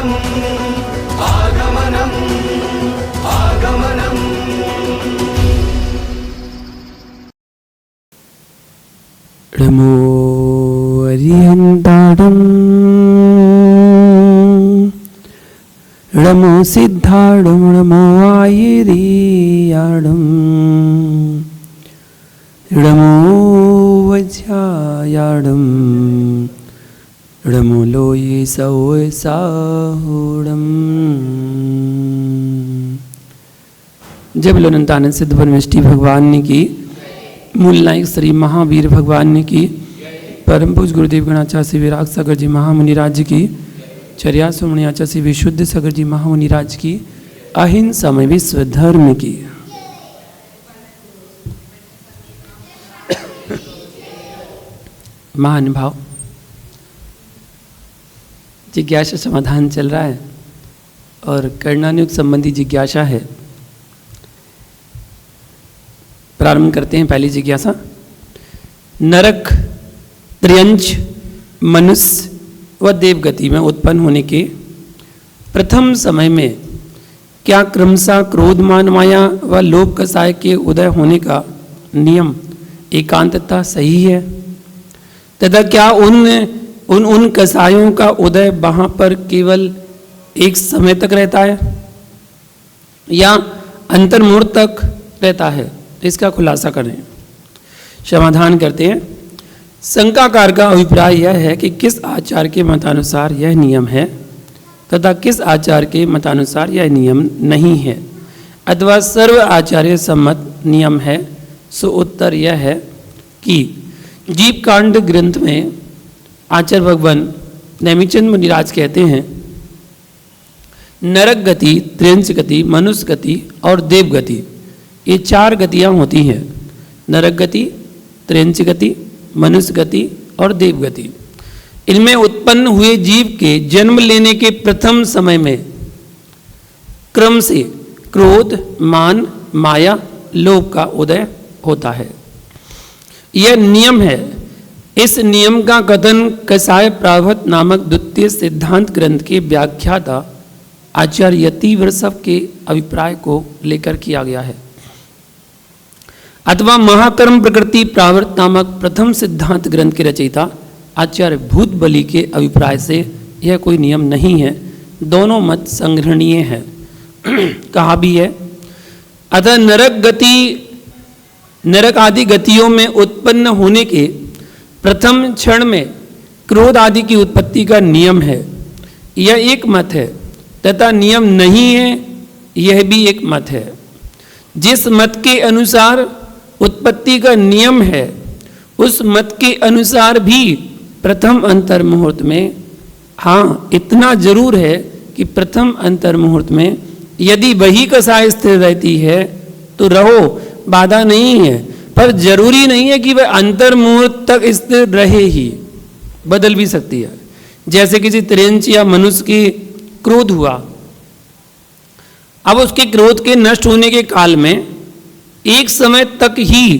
आगमनम् आगमनम् आगमनम्। नमो अरिहन्ताडं नमो सिद्धाडं नमो आयिरीयाडं नमो वज्रायाडं नमो लोये सौसाहुडं। जब लोनंतानंद सिद्ध परमेष्टि भगवान ने की, मूल नायक श्री महावीर भगवान ने की, परम पूज्य गुरुदेव गणाचार्य श्री विराग सागर जी महामुनिराज की, चर्या सुमणि आचार्य श्री विशुद्ध सागर जी महामुनिराज की, अहिंसा में विश्व धर्म की। महानुभाव, जिज्ञासा समाधान चल रहा है और कर्णानुग संबंधी जिज्ञासा है। प्रारंभ करते हैं पहली जिज्ञासा। नरक, त्र्यंच, मनुष्य व देवगति में उत्पन्न होने के प्रथम समय में क्या क्रमशः क्रोध, मान, माया व लोभ कषाय के उदय होने का नियम एकांतता सही है तथा क्या उन कषायों का उदय वहाँ पर केवल एक समय तक रहता है या अंतर्मुहूर्त तक रहता है? इसका खुलासा करें। समाधान करते हैं। शंकाकार का अभिप्राय यह है कि किस आचार्य के मतानुसार यह नियम है तथा किस आचार्य के मतानुसार यह नियम नहीं है, अथवा सर्व आचार्य सम्मत नियम है। सो उत्तर यह है कि जीव कांड ग्रंथ में आचार्य भगवान नेमिचंद मुनिराज कहते हैं, नरक गति, त्र्यंच गति, मनुष्य गति और देव गति, ये चार गतियाँ होती हैं। नरक गति, त्र्यंच गति, मनुष्य गति और देव गति। इनमें उत्पन्न हुए जीव के जन्म लेने के प्रथम समय में क्रम से क्रोध, मान, माया, लोभ का उदय होता है। यह नियम है। इस नियम का कथन कषाय प्रावत नामक द्वितीय सिद्धांत ग्रंथ के व्याख्याता आचार्य यतिवृषभ के अभिप्राय को लेकर किया गया है, अथवा महाकर्म प्रकृति प्रावृत नामक प्रथम सिद्धांत ग्रंथ के रचयिता आचार्य भूतबली के अभिप्राय से यह कोई नियम नहीं है। दोनों मत संग्रहणीय है। कहा भी है, अतः नरक आदि गतियों में उत्पन्न होने के प्रथम क्षण में क्रोध आदि की उत्पत्ति का नियम है, यह एक मत है। तथा नियम नहीं है, यह भी एक मत है। जिस मत के अनुसार उत्पत्ति का नियम है, उस मत के अनुसार भी प्रथम अंतर्मुहूर्त में, हाँ इतना जरूर है कि प्रथम अंतर्मुहूर्त में यदि वही कषाय स्थिर रहती है तो रहो, बाधा नहीं है, पर जरूरी नहीं है कि वह अंतर्मुहूर्त तक स्थिर रहे ही, बदल भी सकती है। जैसे किसी त्र्यंच या मनुष्य की क्रोध हुआ, अब उसके क्रोध के नष्ट होने के काल में एक समय तक ही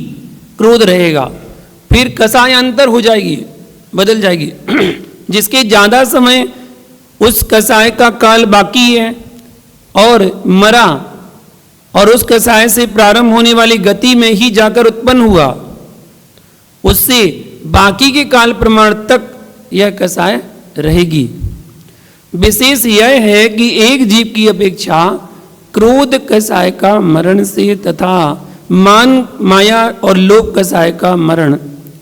क्रोध रहेगा, फिर कषाय अंतर हो जाएगी, बदल जाएगी। जिसके ज़्यादा समय उस कषाय का काल बाकी है और मरा और उस कषाय से प्रारंभ होने वाली गति में ही जाकर उत्पन्न हुआ, उससे बाकी के काल प्रमाण तक यह कषाय रहेगी। विशेष यह है कि एक जीव की अपेक्षा क्रोध कषाय का मरण से तथा मान, माया और लोभ कषाय का मरण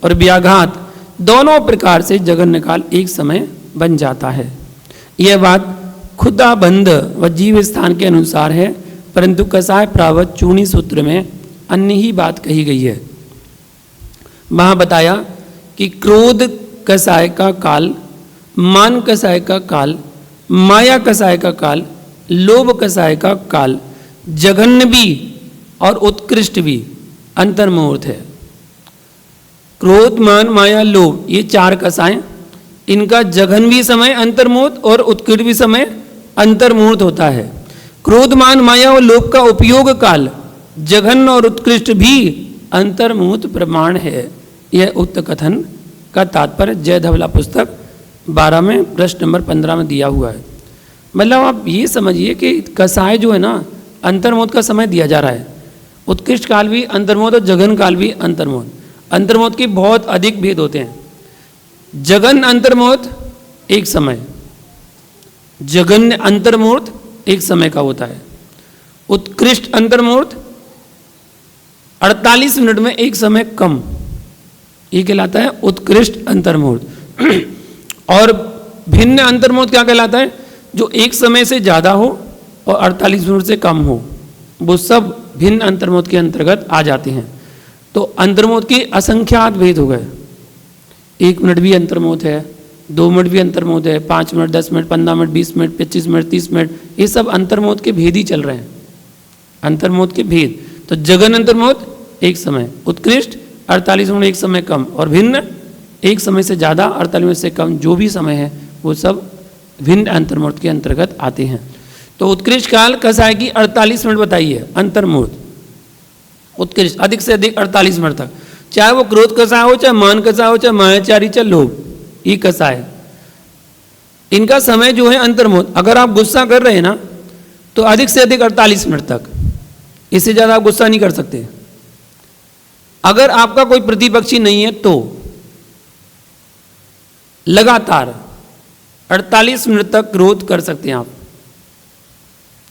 और व्याघात दोनों प्रकार से जगन्य काल एक समय बन जाता है। यह बात खुदाबंद व जीव स्थान के अनुसार है, परंतु कषाय प्रावत चूणी सूत्र में अन्य ही बात कही गई है। वहाँ बताया कि क्रोध कषाय का काल, मान कषाय का काल, माया कषाय का काल, लोभ कषाय का काल जघन्य भी और उत्कृष्ट भी अंतर्मुहूर्त है। क्रोध, मान, माया, लोभ ये चार कषाय, इनका जघन भी समय अंतर्मुहूर्त और उत्कृष्ट भी समय अंतर्मुहूर्त होता है। क्रोध, मान, माया और लोभ का उपयोग काल जघन और उत्कृष्ट भी अंतर्मुहूर्त प्रमाण है। यह उक्त कथन का तात्पर्य जय धवला पुस्तक 12 में प्रश्न नंबर 15 में दिया हुआ है। मतलब आप ये समझिए कि कसाय जो है ना, अंतर्मोद का समय दिया जा रहा है। उत्कृष्ट काल भी अंतर्मोद और जघन काल भी अंतर्मोद। अंतर्मोद के बहुत अधिक भेद होते हैं। जघन अंतर्मोद एक समय, जघन्य अंतर्मूर्त एक समय का होता है। उत्कृष्ट अंतर्मूर्त 48 मिनट में एक समय कम, ये कहलाता है उत्कृष्ट अंतर्मूर्त। और भिन्न अंतर्मूर्त क्या कहलाता है? जो एक समय से ज़्यादा हो और 48 मिनट से कम हो, वो सब भिन्न अंतर्मोद के अंतर्गत आ जाते हैं। तो अंतर्मोद के असंख्यात भेद हो गए। 1 मिनट भी अंतर्मोद है, 2 मिनट भी अंतर्मोद है, 5 minute, 10 minute, 15 minute, 20 minute, 25 minute, 30 minute, ये सब अंतर्मोद के भेद ही चल रहे हैं। अंतर्मोद के भेद। तो जघन अंतर्मोद एक समय, उत्कृष्ट 48 मिनट एक समय कम, और भिन्न एक समय से ज़्यादा 48 मिनट से कम, जो भी समय है वो सब भिन्न अंतर्मूर्त के अंतर्गत आते हैं। तो उत्कृष्ट काल कसाय की 48 मिनट बताइए अंतर्मूर्त। उत्कृष्ट अधिक से अधिक 48 मिनट तक, चाहे वो क्रोध कसाय हो, चाहे मान कसाय हो, चाहे मायाचारी, चाहे लोभ, ये कसाय, इनका समय जो है अंतर्मूर्त। अगर आप गुस्सा कर रहे हैं ना, तो अधिक से अधिक 48 मिनट तक, इससे ज़्यादा आप गुस्सा नहीं कर सकते। अगर आपका कोई प्रतिपक्षी नहीं है तो लगातार 48 मिनट तक क्रोध कर सकते हैं आप,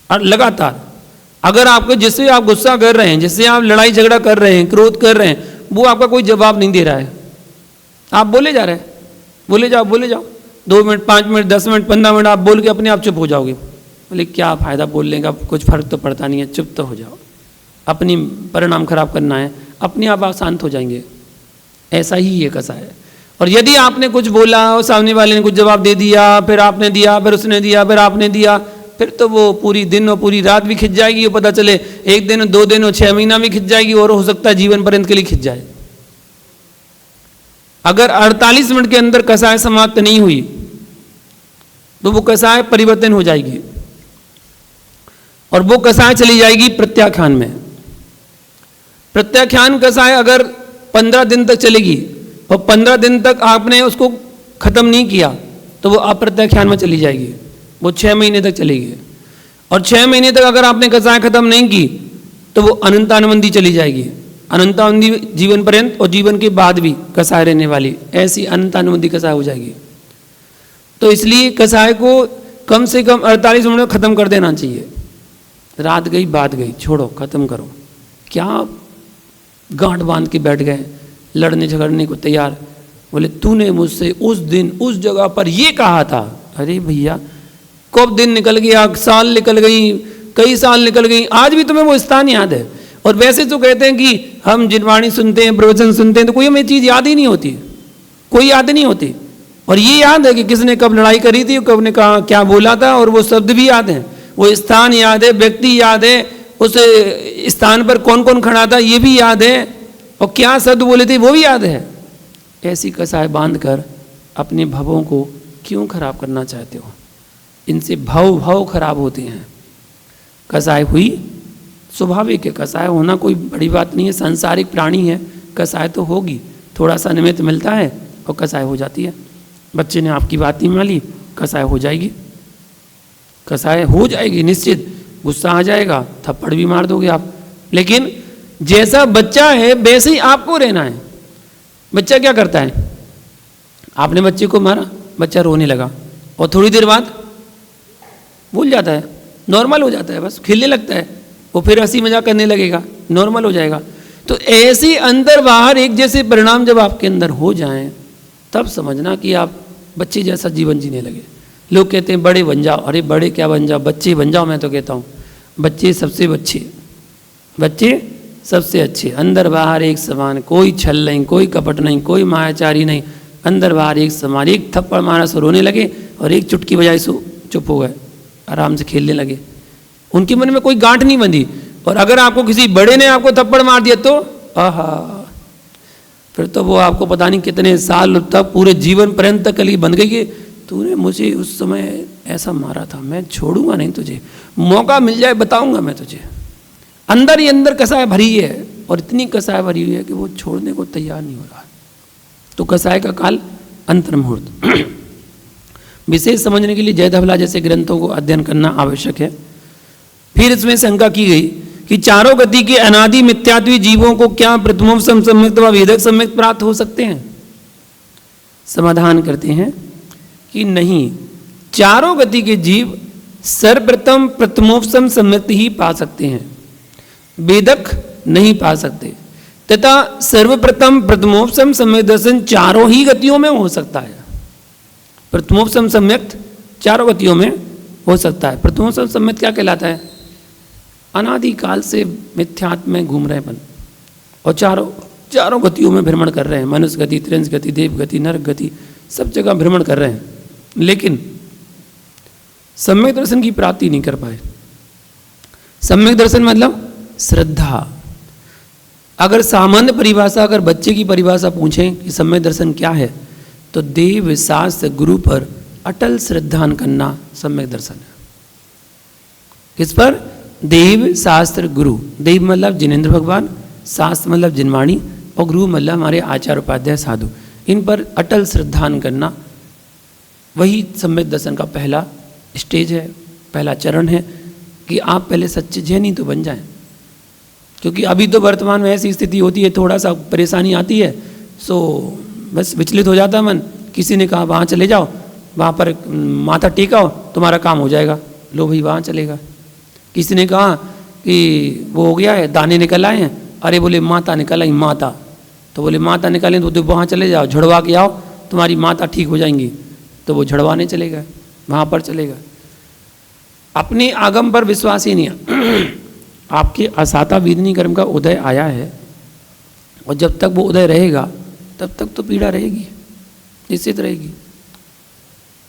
और लगातार। अगर आपको जिससे आप गुस्सा कर रहे हैं, जिससे आप लड़ाई झगड़ा कर रहे हैं, क्रोध कर रहे हैं, वो आपका कोई जवाब नहीं दे रहा है, आप बोले जा रहे हैं, बोले जाओ बोले जाओ, 2 मिनट, 5 मिनट, 10 मिनट, 15 मिनट आप बोल के अपने आप चुप हो जाओगे। बोले क्या फ़ायदा बोलने का, कुछ फर्क तो पड़ता नहीं है, चुप तो हो जाओ, अपनी परिणाम खराब करना है, अपने आप शांत हो जाएंगे। ऐसा ही ये कसा है। और यदि आपने कुछ बोला और सामने वाले ने कुछ जवाब दे दिया, फिर आपने दिया, फिर उसने दिया, फिर आपने दिया, फिर तो वो पूरी दिन और पूरी रात भी खिंच जाएगी, वो पता चले 1 दिन, 2 दिन और 6 महीना भी खिंच जाएगी, और हो सकता है जीवन पर्यंत के लिए खिंच जाए। अगर 48 मिनट के अंदर कसाय समाप्त नहीं हुई तो वो कसाय परिवर्तन हो जाएगी, और वो कसाय चली जाएगी प्रत्याख्यान में। प्रत्याख्यान कसाय अगर 15 दिन तक चलेगी और 15 दिन तक आपने उसको खत्म नहीं किया तो वो अप्रत्याख्यान में चली जाएगी, वो 6 महीने तक चलेगी। और 6 महीने तक अगर आपने कसाय खत्म नहीं की तो वो अनंतानुबंधी चली जाएगी, अनंतानुबंधी जीवन पर्यंत, और जीवन के बाद भी कसाय रहने वाली, ऐसी अनंतानुबंधी कसाय हो जाएगी। तो इसलिए कसाय को कम से कम 48 मिनट में खत्म कर देना चाहिए। रात गई बात गई, छोड़ो, खत्म करो। क्या गांठ बांध के बैठ गए, लड़ने झगड़ने को तैयार, बोले तूने मुझसे उस दिन उस जगह पर ये कहा था। अरे भैया कब दिन निकल गया, साल निकल गई, कई साल निकल गई, आज भी तुम्हें वो स्थान याद है। और वैसे तो कहते हैं कि हम जिनवाणी सुनते हैं, प्रवचन सुनते हैं, तो कोई हमें चीज़ याद ही नहीं होती, कोई याद नहीं होती। और ये याद है कि किसने कब लड़ाई करी थी, कब ने कहा क्या बोला था, और वो शब्द भी याद हैं, वो स्थान याद है, व्यक्ति याद है, उस स्थान पर कौन कौन खड़ा था ये भी याद है, और क्या शब्द बोले थे वो भी याद है। ऐसी कसाय बांध कर अपने भवों को क्यों खराब करना चाहते हो? इनसे भाव खराब होते हैं। कसाय हुई स्वाभाविक है, कसाय होना कोई बड़ी बात नहीं है, सांसारिक प्राणी है, कसाय तो होगी, थोड़ा सा निमित्त मिलता है और कसाय हो जाती है। बच्चे ने आपकी बात नहीं मानी, कसाय हो जाएगी, कसाय हो जाएगी निश्चित, गुस्सा आ जाएगा, थप्पड़ भी मार दोगे आप। लेकिन जैसा बच्चा है वैसे ही आपको रहना है। बच्चा क्या करता है, आपने बच्चे को मारा, बच्चा रोने लगा, और थोड़ी देर बाद भूल जाता है, नॉर्मल हो जाता है, बस खेलने लगता है, वो फिर हंसी मजाक करने लगेगा, नॉर्मल हो जाएगा। तो ऐसे अंदर बाहर एक जैसे परिणाम जब आपके अंदर हो जाएं, तब समझना कि आप बच्चे जैसा जीवन जीने लगे। लोग कहते हैं बड़े बन जाओ, अरे बड़े क्या बन जाओ, बच्चे बन जाओ। मैं तो कहता हूँ बच्चे सबसे अच्छे, बच्चे सबसे अच्छे, अंदर बाहर एक समान, कोई छल नहीं, कोई कपट नहीं, कोई मायाचारी नहीं, अंदर बाहर एक समान। एक थप्पड़ मारा सो रोने लगे, और एक चुटकी बजाई सो चुप हो गए, आराम से खेलने लगे, उनके मन में कोई गांठ नहीं बंधी। और अगर आपको किसी बड़े ने आपको थप्पड़ मार दिया तो आहा, फिर तो वो आपको पता नहीं कितने साल तक, पूरे जीवन पर्यंत तक के लिए बंध गई कि तूने मुझे उस समय ऐसा मारा था, मैं छोड़ूंगा नहीं तुझे, मौका मिल जाए बताऊंगा मैं तुझे। अंदर ही अंदर कसाय भरी है, और इतनी कसाय भरी हुई है कि वो छोड़ने को तैयार नहीं हो रहा। तो कसाय का काल अंतर्मुहूर्त। विशेष समझने के लिए जय धवला जैसे ग्रंथों को अध्ययन करना आवश्यक है। फिर इसमें शंका की गई कि चारों गति के अनादि मिथ्यात्वी जीवों को क्या प्रथमोपसम सम्यक्त व वेदक सम्यक्त प्राप्त हो सकते हैं? समाधान करते हैं कि नहीं, चारों गति के जीव सर्वप्रथम प्रथमोपसम सम्यक्त ही पा सकते हैं, वेदक नहीं पा सकते, तथा सर्वप्रथम प्रथमोपसम सम्यक दर्शन चारों ही गतियों में हो सकता है। प्रथमोपसम सम्यक्त चारों गतियों में हो सकता है। प्रथमोपसम सम्यक्त क्या कहलाता है? अनादिकाल से मिथ्यात्व में घूम रहे अपन और चारों गतियों में भ्रमण कर रहे हैं, मनुष्य गति, त्रिंश गति, देव गति, नरक गति, सब जगह भ्रमण कर रहे हैं, लेकिन सम्यक दर्शन की प्राप्ति नहीं कर पाए। सम्यक दर्शन मतलब श्रद्धा। अगर सामान्य परिभाषा, अगर बच्चे की परिभाषा पूछें कि सम्यक दर्शन क्या है, तो देव शास्त्र गुरु पर अटल श्रद्धान करना सम्यक दर्शन है। किस पर? देव शास्त्र गुरु। देव मतलब जिनेंद्र भगवान, शास्त्र मतलब जिनवाणी, और गुरु मतलब हमारे आचार्य उपाध्याय साधु। इन पर अटल श्रद्धान करना वही सम्यक दर्शन का पहला स्टेज है, पहला चरण है कि आप पहले सच्चे जैनी तो बन जाएं। क्योंकि अभी तो वर्तमान में ऐसी स्थिति होती है, थोड़ा सा परेशानी आती है सो बस विचलित हो जाता मन। किसी ने कहा वहाँ चले जाओ, वहाँ पर माथा टेकाओ, तुम्हारा काम हो जाएगा, लो भाई वहाँ चलेगा। किसी ने कहा कि वो हो गया है, दाने निकल आए हैं, अरे बोले माता निकल आई, माता, तो बोले माता निकालें तो वहाँ चले जाओ, झड़वा के आओ, तुम्हारी माता ठीक हो जाएंगी, तो वो झड़वाने चलेगा, वहाँ पर चलेगा। अपने आगम पर विश्वास ही नहीं। आपके असाता वेदनी कर्म का उदय आया है, और जब तक वो उदय रहेगा तब तक तो पीड़ा रहेगी, निश्चित रहेगी।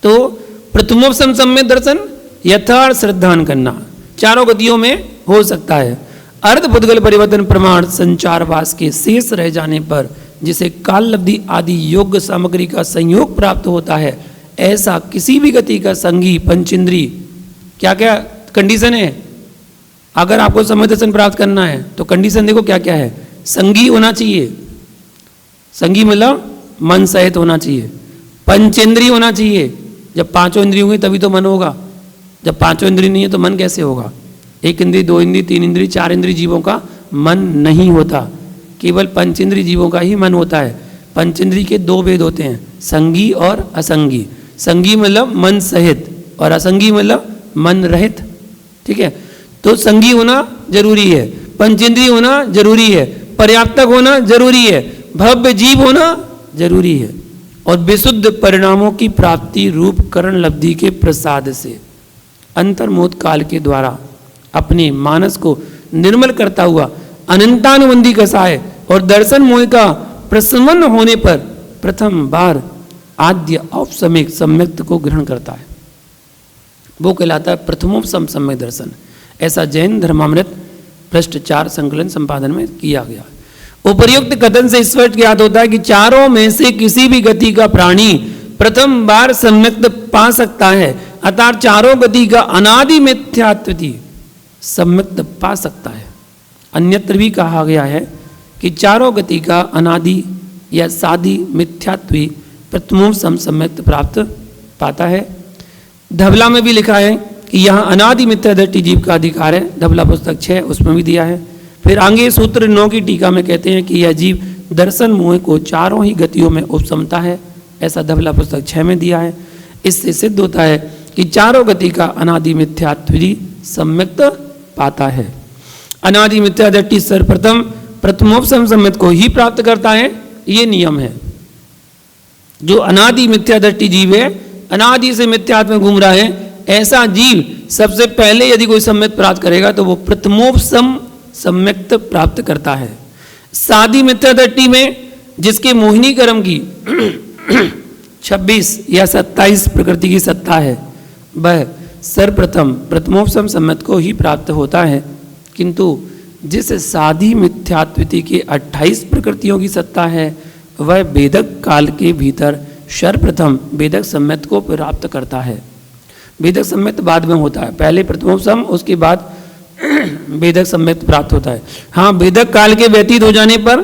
तो प्रथमोपसम सम्यक दर्शन यथार्थ श्रद्धान करना चारों गतियों में हो सकता है। अर्ध पुद्गल परिवर्तन प्रमाण संचारवास के शेष रह जाने पर जिसे काल लब्धि आदि योग्य सामग्री का संयोग प्राप्त होता है, ऐसा किसी भी गति का संगी पंचेंद्री, क्या क्या कंडीशन है? अगर आपको सम्यक दर्शन प्राप्त करना है तो कंडीशन देखो क्या क्या है। संगी होना चाहिए, संगी मतलब मन सहित होना चाहिए। पंचेंद्री होना चाहिए, जब पांचों इंद्रिय होंगे तभी तो मन होगा, जब पांचों इंद्रिय नहीं है तो मन कैसे होगा? एक इंद्रिय, दो इंद्रिय, तीन इंद्रिय, चार इंद्रिय जीवों का मन नहीं होता, केवल पंचेंद्रिय जीवों का ही मन होता है। पंचेंद्रिय के दो भेद होते हैं, संगी और असंगी। संगी मतलब मन सहित और असंगी मतलब मन रहित, ठीक है। तो संगी होना जरूरी है, पंचेंद्रिय होना जरूरी है, पर्याप्तक होना जरूरी है, भव्य जीव होना जरूरी है, और विशुद्ध परिणामों की प्राप्ति रूप करण लब्धि के प्रसाद से अंतर्मोद काल के द्वारा अपने मानस को निर्मल करता हुआ अनंतानुबंधी कसाय और दर्शन मोह का प्रशमन होने पर प्रथम बार आद्य औपसमिक सम्यक्त को ग्रहण करता है, वो कहलाता है प्रथमोपसम सम्यक दर्शन। ऐसा जैन धर्मामृत पृष्ठ 4 संकलन संपादन में किया गया। उपर्युक्त कथन से स्पष्ट ज्ञात होता है कि चारों में से किसी भी गति का प्राणी प्रथम बार सम्यक्त पा सकता है, अर्थात चारों गति का अनादि मिथ्यात्व सम्यक्त पा सकता है। अन्यत्र भी कहा गया है कि चारों गति का अनादि या सादि मिथ्यात्वी प्रथमोपसम सम्यक्त प्राप्त पाता है। धवला में भी लिखा है कि यहाँ अनादि मिथ्या दृष्टि जीव का अधिकार है, धवला पुस्तक 6 उसमें भी दिया है। फिर आगे सूत्र 9 की टीका में कहते हैं कि यह जीव दर्शन मोह को चारों ही गतियों में उपसमता है, ऐसा धवला पुस्तक 6 में दिया है। इससे सिद्ध होता है कि चारों गति का अनादि मिथ्यात्वी सम्यक्त पाता है। अनादि मिथ्या दृष्टि सर्वप्रथम प्रथमोपसम सम्यक्त को ही प्राप्त करता है, ये नियम है। जो अनादि मिथ्या दृष्टि जीव है, अनादि से मिथ्यात्व में घूम रहा है, ऐसा जीव सबसे पहले यदि कोई सम्यक्त प्राप्त करेगा तो वो प्रथमोपसम सम्यक्त प्राप्त करता है। सादी मिथ्या दृष्टि में जिसके मोहिनी कर्म की 26 या 27 प्रकृति की सत्ता है, वह सर्वप्रथम प्रथमोपसम सम्यक्त को ही प्राप्त होता है, किंतु जिस साधी मिथ्यात्विति के 28 प्रकृतियों की सत्ता है, वह वेदक काल के भीतर सर्वप्रथम वेदक सम्यक्त को प्राप्त करता है। वेदक सम्यक्त बाद में होता है, पहले प्रथमोपसम, उसके बाद वेदक सम्यक्त प्राप्त होता है। हाँ, वेदक काल के व्यतीत हो जाने पर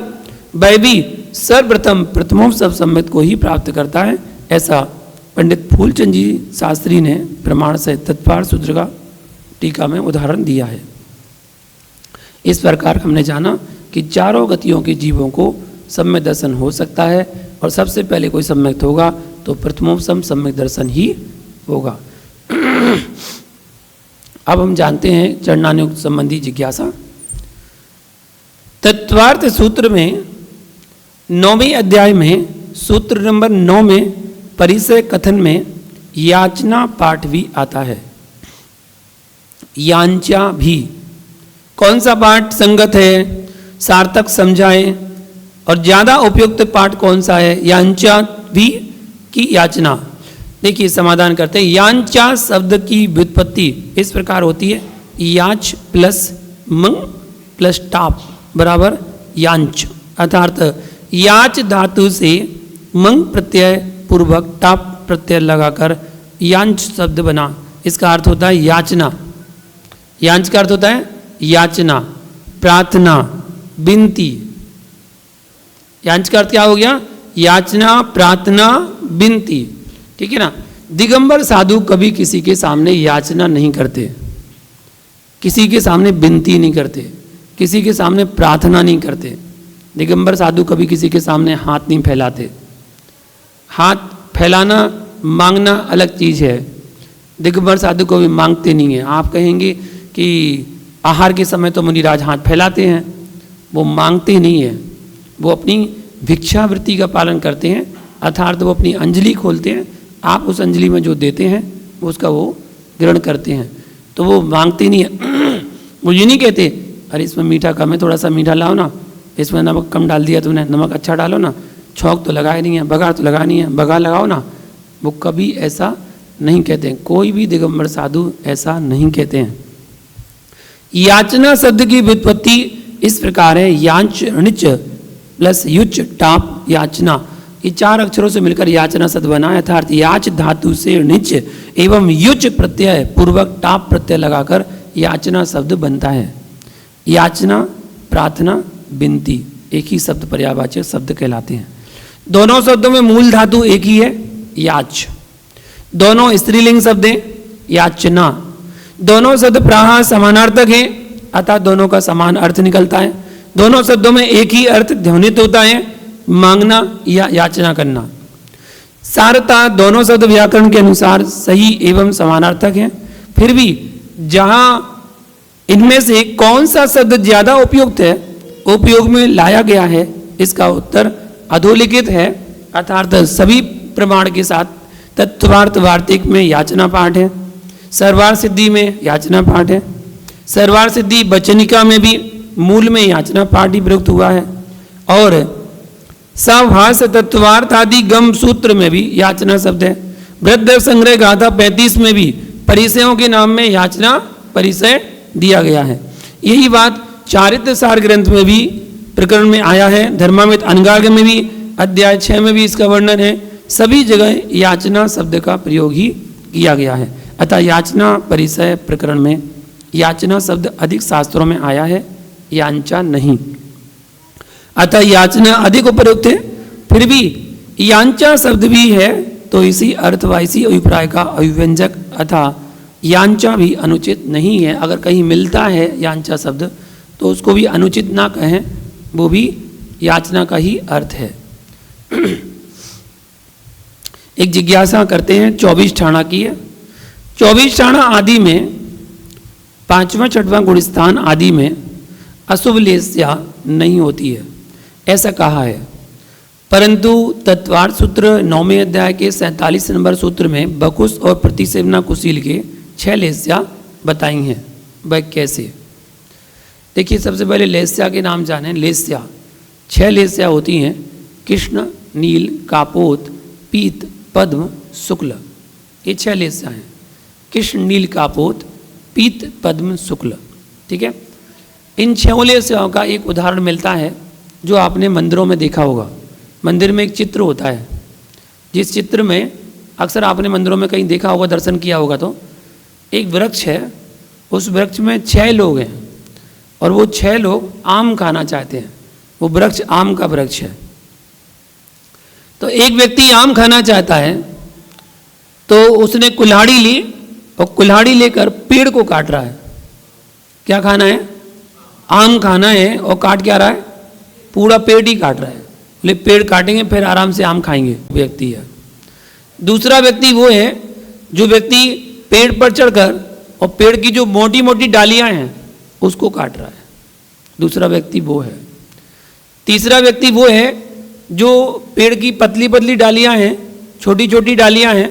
वह भी सर्वप्रथम प्रथमोपसम सम्यक्त को ही प्राप्त करता है, ऐसा पंडित फूलचंद जी शास्त्री ने प्रमाण से तत्वार सूत्र का टीका में उदाहरण दिया है। इस प्रकार हमने जाना कि चारों गतियों के जीवों को सम्यक दर्शन हो सकता है, और सबसे पहले कोई सम्यक होगा तो प्रथमोपम सम्यक दर्शन ही होगा। अब हम जानते हैं चरणानुयुक्त संबंधी जिज्ञासा। तत्वार्थ सूत्र में 9वें अध्याय में सूत्र नंबर 9 में परिचय कथन में याचना पाठ भी आता है। यांचा भी कौन सा पाठ संगत है, सार्थक समझाएं, और ज्यादा उपयुक्त पाठ कौन सा है, यांचा भी की याचना। देखिए समाधान करते हैं। यांचा शब्द की व्युत्पत्ति इस प्रकार होती है, याच प्लस मंग प्लस टाप बराबर यांच, अर्थात याच धातु से मंग प्रत्यय पूर्वक टाप प्रत्यय लगाकर यांच शब्द बना। इसका अर्थ होता है याचना। यांच का अर्थ होता है याचना, प्रार्थना, विनती। यांच का अर्थ क्या हो गया, याचना, प्रार्थना, विनती। ठीक है ना। दिगंबर साधु कभी किसी के सामने याचना नहीं करते, किसी के सामने विनती नहीं करते, किसी के सामने प्रार्थना नहीं करते। दिगंबर साधु कभी किसी के सामने हाथ नहीं फैलाते। हाथ फैलाना मांगना अलग चीज़ है, दिगंबर साधु को भी मांगते नहीं है। आप कहेंगे कि आहार के समय तो मुनिराज हाथ फैलाते हैं, वो मांगते नहीं है, वो अपनी भिक्षावृत्ति का पालन करते हैं, अर्थात वो अपनी अंजलि खोलते हैं, आप उस अंजलि में जो देते हैं उसका वो ग्रहण करते हैं, तो वो मांगते नहीं है। वो ये नहीं कहते अरे इसमें मीठा कम है, थोड़ा सा मीठा लाओ ना, इसमें नमक कम डाल दिया तुमने, नमक अच्छा डालो ना, छौंक तो लगाए नहीं है, बघार तो लगा नहीं है, बघार लगाओ ना। वो कभी ऐसा नहीं कहते हैं, कोई भी दिगंबर साधु ऐसा नहीं कहते हैं। याचना शब्द की व्युत्पत्ति इस प्रकार है, यांच णिच प्लस युच टाप याचना, ये 4 अक्षरों से मिलकर याचना शब्द बना है, अर्थात याच धातु से णिच एवं युच प्रत्यय पूर्वक टाप प्रत्यय लगाकर याचना शब्द बनता है। याचना, प्रार्थना, विनती एक ही शब्द पर्यायवाचक शब्द कहलाते हैं। दोनों शब्दों में मूल धातु एक ही है, याच। दोनों स्त्रीलिंग शब्द हैं, याचना। दोनों शब्द प्राह समानार्थक हैं, अतः दोनों का समान अर्थ निकलता है। दोनों शब्दों में एक ही अर्थ ध्वनित होता है, मांगना या याचना करना। सारता दोनों शब्द व्याकरण के अनुसार सही एवं समानार्थक हैं, फिर भी जहां इनमें से कौन सा शब्द ज्यादा उपयुक्त है, उपयोग में लाया गया है, इसका उत्तर अधोलिखित है, अर्थात सभी प्रमाण के साथ। तत्वार्थ वार्तिक में याचना पाठ है, सर्वार सिद्धि में याचना पाठ है, सर्वार सिद्धि वचनिका में भी मूल में याचना पाठ ही प्रयुक्त हुआ है, और सभास तत्वार्थ आदि गम सूत्र में भी याचना शब्द है। वृद्ध संग्रह गाथा 35 में भी परिचयों के नाम में याचना परिचय दिया गया है। यही बात चारित्र सार ग्रंथ में भी प्रकरण में आया है, धर्मामृत अनुगाग में भी अध्याय 6 में भी इसका वर्णन है। सभी जगह याचना शब्द का प्रयोग ही किया गया है, अतः याचना परिचय प्रकरण में याचना शब्द अधिक शास्त्रों में आया है, यांचा नहीं, अतः याचना अधिक उपयुक्त है। फिर भी यांचा शब्द भी है तो इसी अर्थ व इसी अभिप्राय का अभिव्यंजक अतः यांचा भी अनुचित नहीं है। अगर कहीं मिलता है यांचा शब्द तो उसको भी अनुचित ना कहें, वो भी याचना का ही अर्थ है। एक जिज्ञासा करते हैं 24 ठाणा की है। 24 ठाणा आदि में 5वां 6वां गुणस्थान आदि में अशुभ लेस्या नहीं होती है, ऐसा कहा है, परंतु तत्वार्थ सूत्र 9वें अध्याय के 47 नंबर सूत्र में बकुस और प्रतिसेवना कुशील के 6 लेस्या बताई हैं। वह कैसे? देखिए सबसे पहले लेस्या के नाम जाने। लेस्या 6 लेस्या होती हैं, कृष्ण, नील, कापोत, पीत, पद्म, शुक्ल, ये 6 लेस्या हैं। कृष्ण, नील, कापोत, पीत, पद्म, शुक्ल। ठीक है। इन 6 लेस्याओं का एक उदाहरण मिलता है जो आपने मंदिरों में देखा होगा। मंदिर में एक चित्र होता है, जिस चित्र में अक्सर आपने मंदिरों में कहीं देखा होगा, दर्शन किया होगा, तो एक वृक्ष है, उस वृक्ष में 6 लोग हैं और वो 6 लोग आम खाना चाहते हैं। वो वृक्ष आम का वृक्ष है। तो एक व्यक्ति आम खाना चाहता है तो उसने कुल्हाड़ी ली और कुल्हाड़ी लेकर पेड़ को काट रहा है। क्या खाना है? आम खाना है, और काट क्या रहा है? पूरा पेड़ ही काट रहा है। बोले पेड़ काटेंगे फिर आराम से आम खाएंगे, व्यक्ति है। दूसरा व्यक्ति वो है जो व्यक्ति पेड़ पर चढ़कर और पेड़ की जो मोटी मोटी डालियां हैं उसको काट रहा है, दूसरा व्यक्ति वो है। तीसरा व्यक्ति वो है जो पेड़ की पतली पतली डालियां हैं, छोटी छोटी डालियां हैं,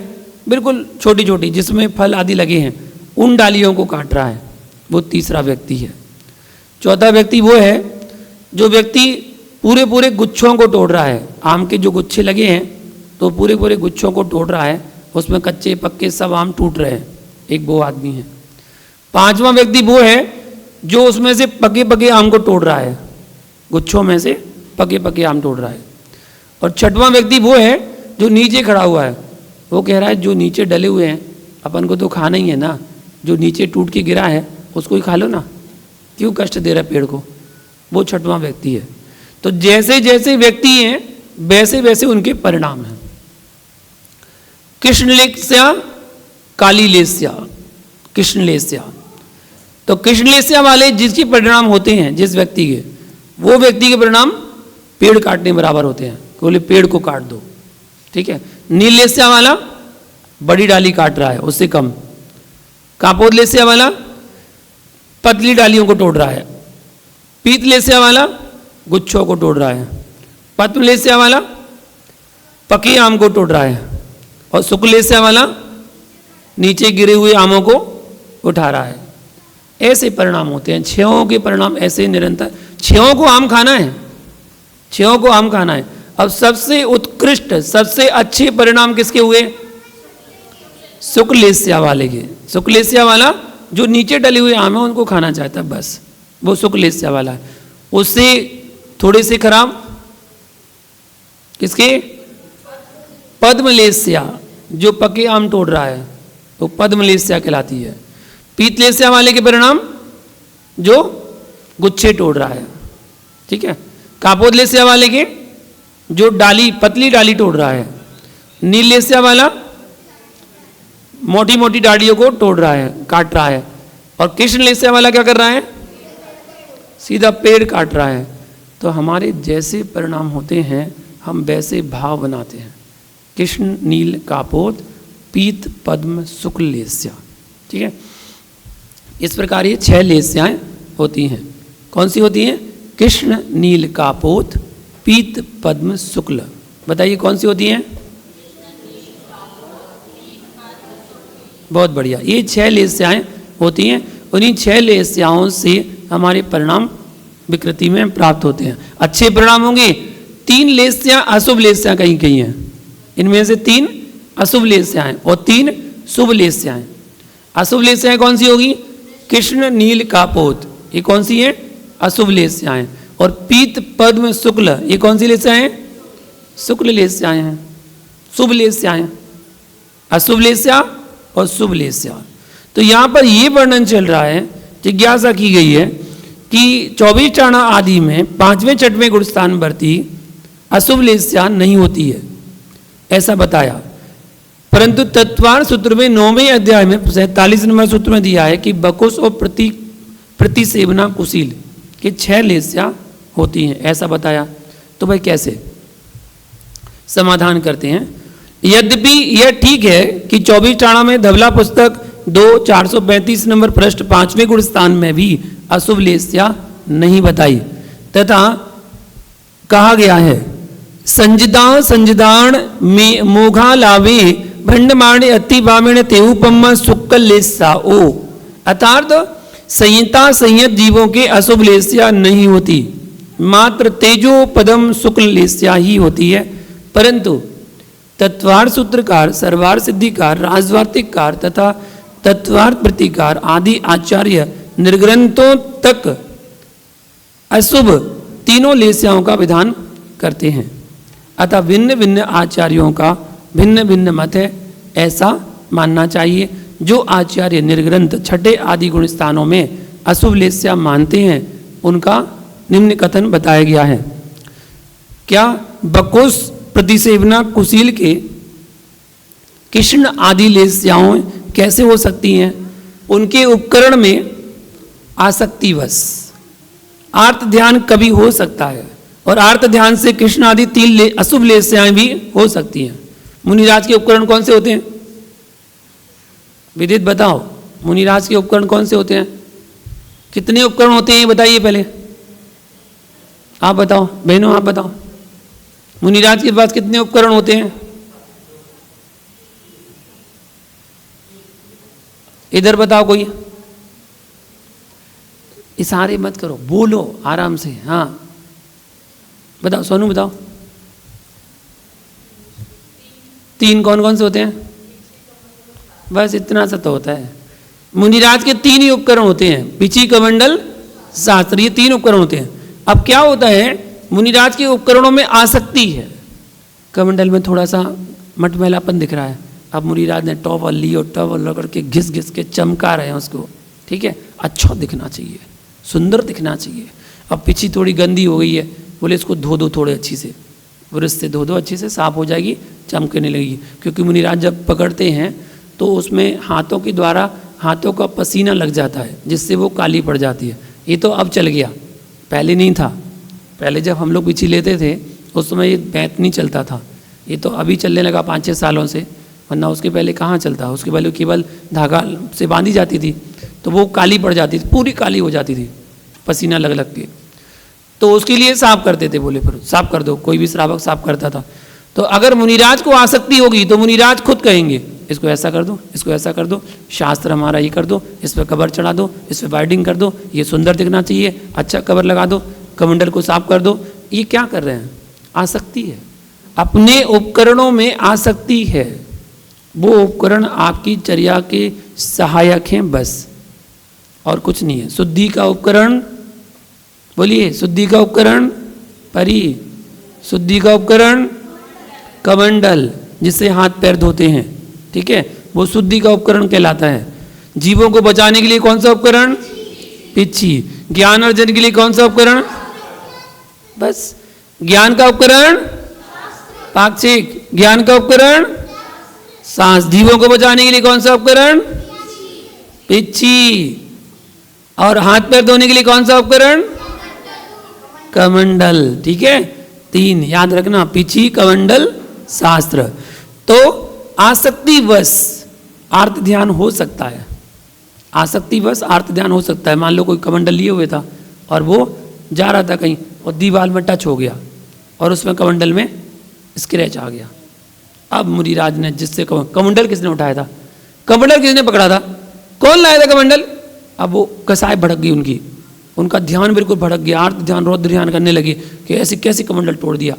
बिल्कुल छोटी छोटी, जिसमें फल आदि लगे हैं, उन डालियों को काट रहा है, वो तीसरा व्यक्ति है। चौथा व्यक्ति वो है जो व्यक्ति पूरे पूरे गुच्छों को तोड़ रहा है। आम के जो गुच्छे लगे हैं तो पूरे पूरे गुच्छों को तोड़ रहा है, उसमें कच्चे पक्के सब आम टूट रहे हैं, एक वो आदमी है। पांचवा व्यक्ति वो है जो उसमें से पके पके आम को तोड़ रहा है, गुच्छों में से पके पके आम तोड़ रहा है। और छठवां व्यक्ति वो है जो नीचे खड़ा हुआ है, वो कह रहा है जो नीचे डले हुए हैं अपन को तो खाना ही है ना, जो नीचे टूट के गिरा है उसको ही खा लो ना, क्यों कष्ट दे रहा है पेड़ को। वो छठवां व्यक्ति है। तो जैसे जैसे व्यक्ति हैं वैसे वैसे उनके परिणाम हैं। कृष्णलेस्या कालीलेस्या, कृष्णलेस्या, तो कृष्णलेस्या वाले जिसके परिणाम होते हैं, जिस व्यक्ति के, वो व्यक्ति के परिणाम पेड़ काटने बराबर होते हैं। बोले पेड़ को काट दो, ठीक है। नीललेस्या वाला बड़ी डाली काट रहा है, उससे कम। कापोदलेस्या वाला पतली डालियों को तोड़ रहा है। पीतलेस्या वाला गुच्छों को तोड़ रहा है। पद्मलेस्या वाला पके आम को तोड़ रहा है। और शुक्लेस्या वाला नीचे गिरे हुए आमों को उठा रहा है। ऐसे परिणाम होते हैं। छहों के परिणाम ऐसे निरंतर, छहों को आम खाना है, छहों को आम खाना है। अब सबसे उत्कृष्ट सबसे अच्छे परिणाम किसके हुए? शुक्लेस्या वाले के। शुक्लेस्या वाला जो नीचे डले हुए आम है उनको खाना चाहता है, बस वो शुक्लेस्या वाला है। उससे थोड़े से खराब किसके? पद्मलेस्या, जो पके आम तोड़ रहा है तो पद्मलेस्या कहलाती है। पीतलेस्या वाले के परिणाम जो गुच्छे तोड़ रहा है, ठीक है। कापोदलेस्या वाले के जो डाली पतली डाली तोड़ रहा है। नीललेस्या वाला मोटी मोटी डालियों को तोड़ रहा है, काट रहा है। और कृष्णलेस्या वाला क्या कर रहा है? सीधा पेड़ काट रहा है। तो हमारे जैसे परिणाम होते हैं हम वैसे भाव बनाते हैं। कृष्ण, नील, कापोद, पीत, पद्म, शुक्ल लेस्या, ठीक है। इस प्रकार ये 6 लेस्याएं होती हैं। कौन सी होती हैं? कृष्ण, नील, कापोद, पीत, पद्म, शुक्ल। बताइए कौन सी होती हैं? बहुत बढ़िया, ये 6 लेस्याएं होती हैं। उन्हीं 6 लेस्याओं से हमारे परिणाम विकृति में प्राप्त होते हैं। अच्छे परिणाम होंगे। 3 लेस्यां अशुभ लेस्यां कहीं कहीं हैं, इनमें से 3 अशुभ लेस्याएं और 3 शुभ लेस्याएं। अशुभ लेस्याएं कौन सी होगी? कृष्ण, नील, कापोद, ये कौन सी है? अशुभ लेस्याएं। और पीत, पद्म, शुक्ल, ये कौन सी लेस्याएं हैं? शुक्ल लेस्याएं हैं, शुभ लेस्याएं। अशुभ लेस्या और शुभ लेस्या। तो यहाँ पर ये वर्णन चल रहा है, जिज्ञासा की गई है कि 24 टाणा आदि में 5वें 6वें गुणस्थान भर्ती अशुभ लेस्या नहीं होती है, ऐसा बताया। परंतु तत्वार सूत्र में 9वें अध्याय में 47 नंबर सूत्र में दिया है कि बकुस और प्रतिसेवना कुशील के 6 लेस्या होती हैं, ऐसा बताया। तो भाई कैसे समाधान करते हैं? यद्यपि यह ठीक है कि 24 टाणा में धवला पुस्तक 2 नंबर पृष्ठ 5वें गुणस्थान में भी अशुभ लेस्या नहीं बताई, तथा कहा गया है संजदान में मोघा लावे भंडमाणे अति बामेण तेउपम सुक्कल लेस्या ओ। अर्थात संहिता संयत जीवों के अशुभ लेस्या नहीं होती, मात्र तेजो पदम शुक्ल लेस्या ही होती है। परंतु तत्वार्थ सूत्रकार, सर्वार्थ सिद्धिकार, राजवार्तिककार तथा तत्वार्थ प्रतिकार आदि आचार्य निर्ग्रंथों तक अशुभ तीनों लेस्याओं का विधान करते हैं। अतः भिन्न भिन्न आचार्यों का भिन्न भिन्न मत है, ऐसा मानना चाहिए। जो आचार्य निर्ग्रंथ 6 आदि गुण स्थानों में अशुभ लेस्या मानते हैं उनका निम्न कथन बताया गया है। क्या? बकुस प्रतिसेवना कुशील के कृष्ण आदि लेस्याओं कैसे हो सकती हैं? उनके उपकरण में आसक्तिवश आर्त ध्यान कभी हो सकता है, और आर्त ध्यान से कृष्ण आदि 3 अशुभ लेस्याएं भी हो सकती हैं। मुनिराज के उपकरण कौन से होते हैं? विदित बताओ, मुनिराज के उपकरण कौन से होते हैं? कितने उपकरण होते हैं ये बताइए पहले, आप बताओ बहनों, आप बताओ मुनिराज के पास कितने उपकरण होते हैं? इधर बताओ कोई, इशारे मत करो, बोलो आराम से। हाँ बताओ, सोनू बताओ। 3 कौन कौन से होते हैं? बस इतना सा तो होता है। मुनिराज के 3 ही उपकरण होते हैं, पिछी, कमंडल, शास्त्र, ये 3 उपकरण होते हैं। अब क्या होता है, मुनिराज के उपकरणों में आसक्ति है। कमंडल में थोड़ा सा मटमैलापन दिख रहा है, अब मुनिराज ने टॉवल ली और टॉवल करके घिस घिस के चमका रहे हैं उसको, ठीक है, अच्छा दिखना चाहिए, सुंदर दिखना चाहिए। अब पीछे थोड़ी गंदी हो गई है, बोले इसको धो दो थोड़े अच्छी से, ब्रश से धो दो अच्छे से, साफ हो जाएगी, चमकने लगेगी। क्योंकि मुनिराज जब पकड़ते हैं तो उसमें हाथों के द्वारा हाथों का पसीना लग जाता है, जिससे वो काली पड़ जाती है। ये तो अब चल गया, पहले नहीं था। पहले जब हम लोग पीछे लेते थे उस समय ये बैत नहीं चलता था, ये तो अभी चलने लगा 5-6 सालों से, वरना उसके पहले कहाँ चलता। उसके पहले केवल धागा से बांधी जाती थी तो वो काली पड़ जाती थी, पूरी काली हो जाती थी, पसीना लग लग के। तो उसके लिए साफ करते थे, बोले फिर साफ कर दो, कोई भी श्रावक साफ करता था। तो अगर मुनिराज को आसक्ति होगी तो मुनिराज खुद कहेंगे इसको ऐसा कर दो, इसको ऐसा कर दो, शास्त्र हमारा ये कर दो, इस पर कवर चढ़ा दो, इस पर बाइंडिंग कर दो, ये सुंदर दिखना चाहिए, अच्छा कवर लगा दो, कमंडल को साफ कर दो। ये क्या कर रहे हैं? आसक्ति है, अपने उपकरणों में आसक्ति है। वो उपकरण आपकी चर्या के सहायक हैं बस, और कुछ नहीं है। शुद्धि का उपकरण बोलिए, शुद्धि का उपकरण परी, शुद्धि का उपकरण कमंडल, जिससे हाथ पैर धोते हैं, ठीक है, वो शुद्धि का उपकरण कहलाता है। जीवों को बचाने के लिए कौन सा उपकरण? पिछी। ज्ञान अर्जन के लिए कौन सा उपकरण? बस ज्ञान का उपकरण पाक्षिक, ज्ञान का उपकरण सांस। जीवों को बचाने के लिए कौन सा उपकरण? पिछी। और हाथ पैर धोने के लिए कौन सा उपकरण? कमंडल, ठीक है, 3 याद रखना, पिछी, कमंडल, शास्त्र। तो आसक्तिवश आर्त ध्यान हो सकता है, आसक्तिवश आर्त ध्यान हो सकता है। मान लो कोई कमंडल लिए हुए था और वो जा रहा था कहीं और दीवार में टच हो गया और उसमें कमंडल में स्क्रैच आ गया। अब मुनिराज ने जिससे कमंडल किसने उठाया था? कमंडल किसने पकड़ा था? कौन लाया था कमंडल? अब वो कसाय भड़क गई उनकी, उनका ध्यान बिल्कुल भड़क गया, आर्त ध्यान रौद्र ध्यान करने लगे कि ऐसे कैसे कमंडल तोड़ दिया।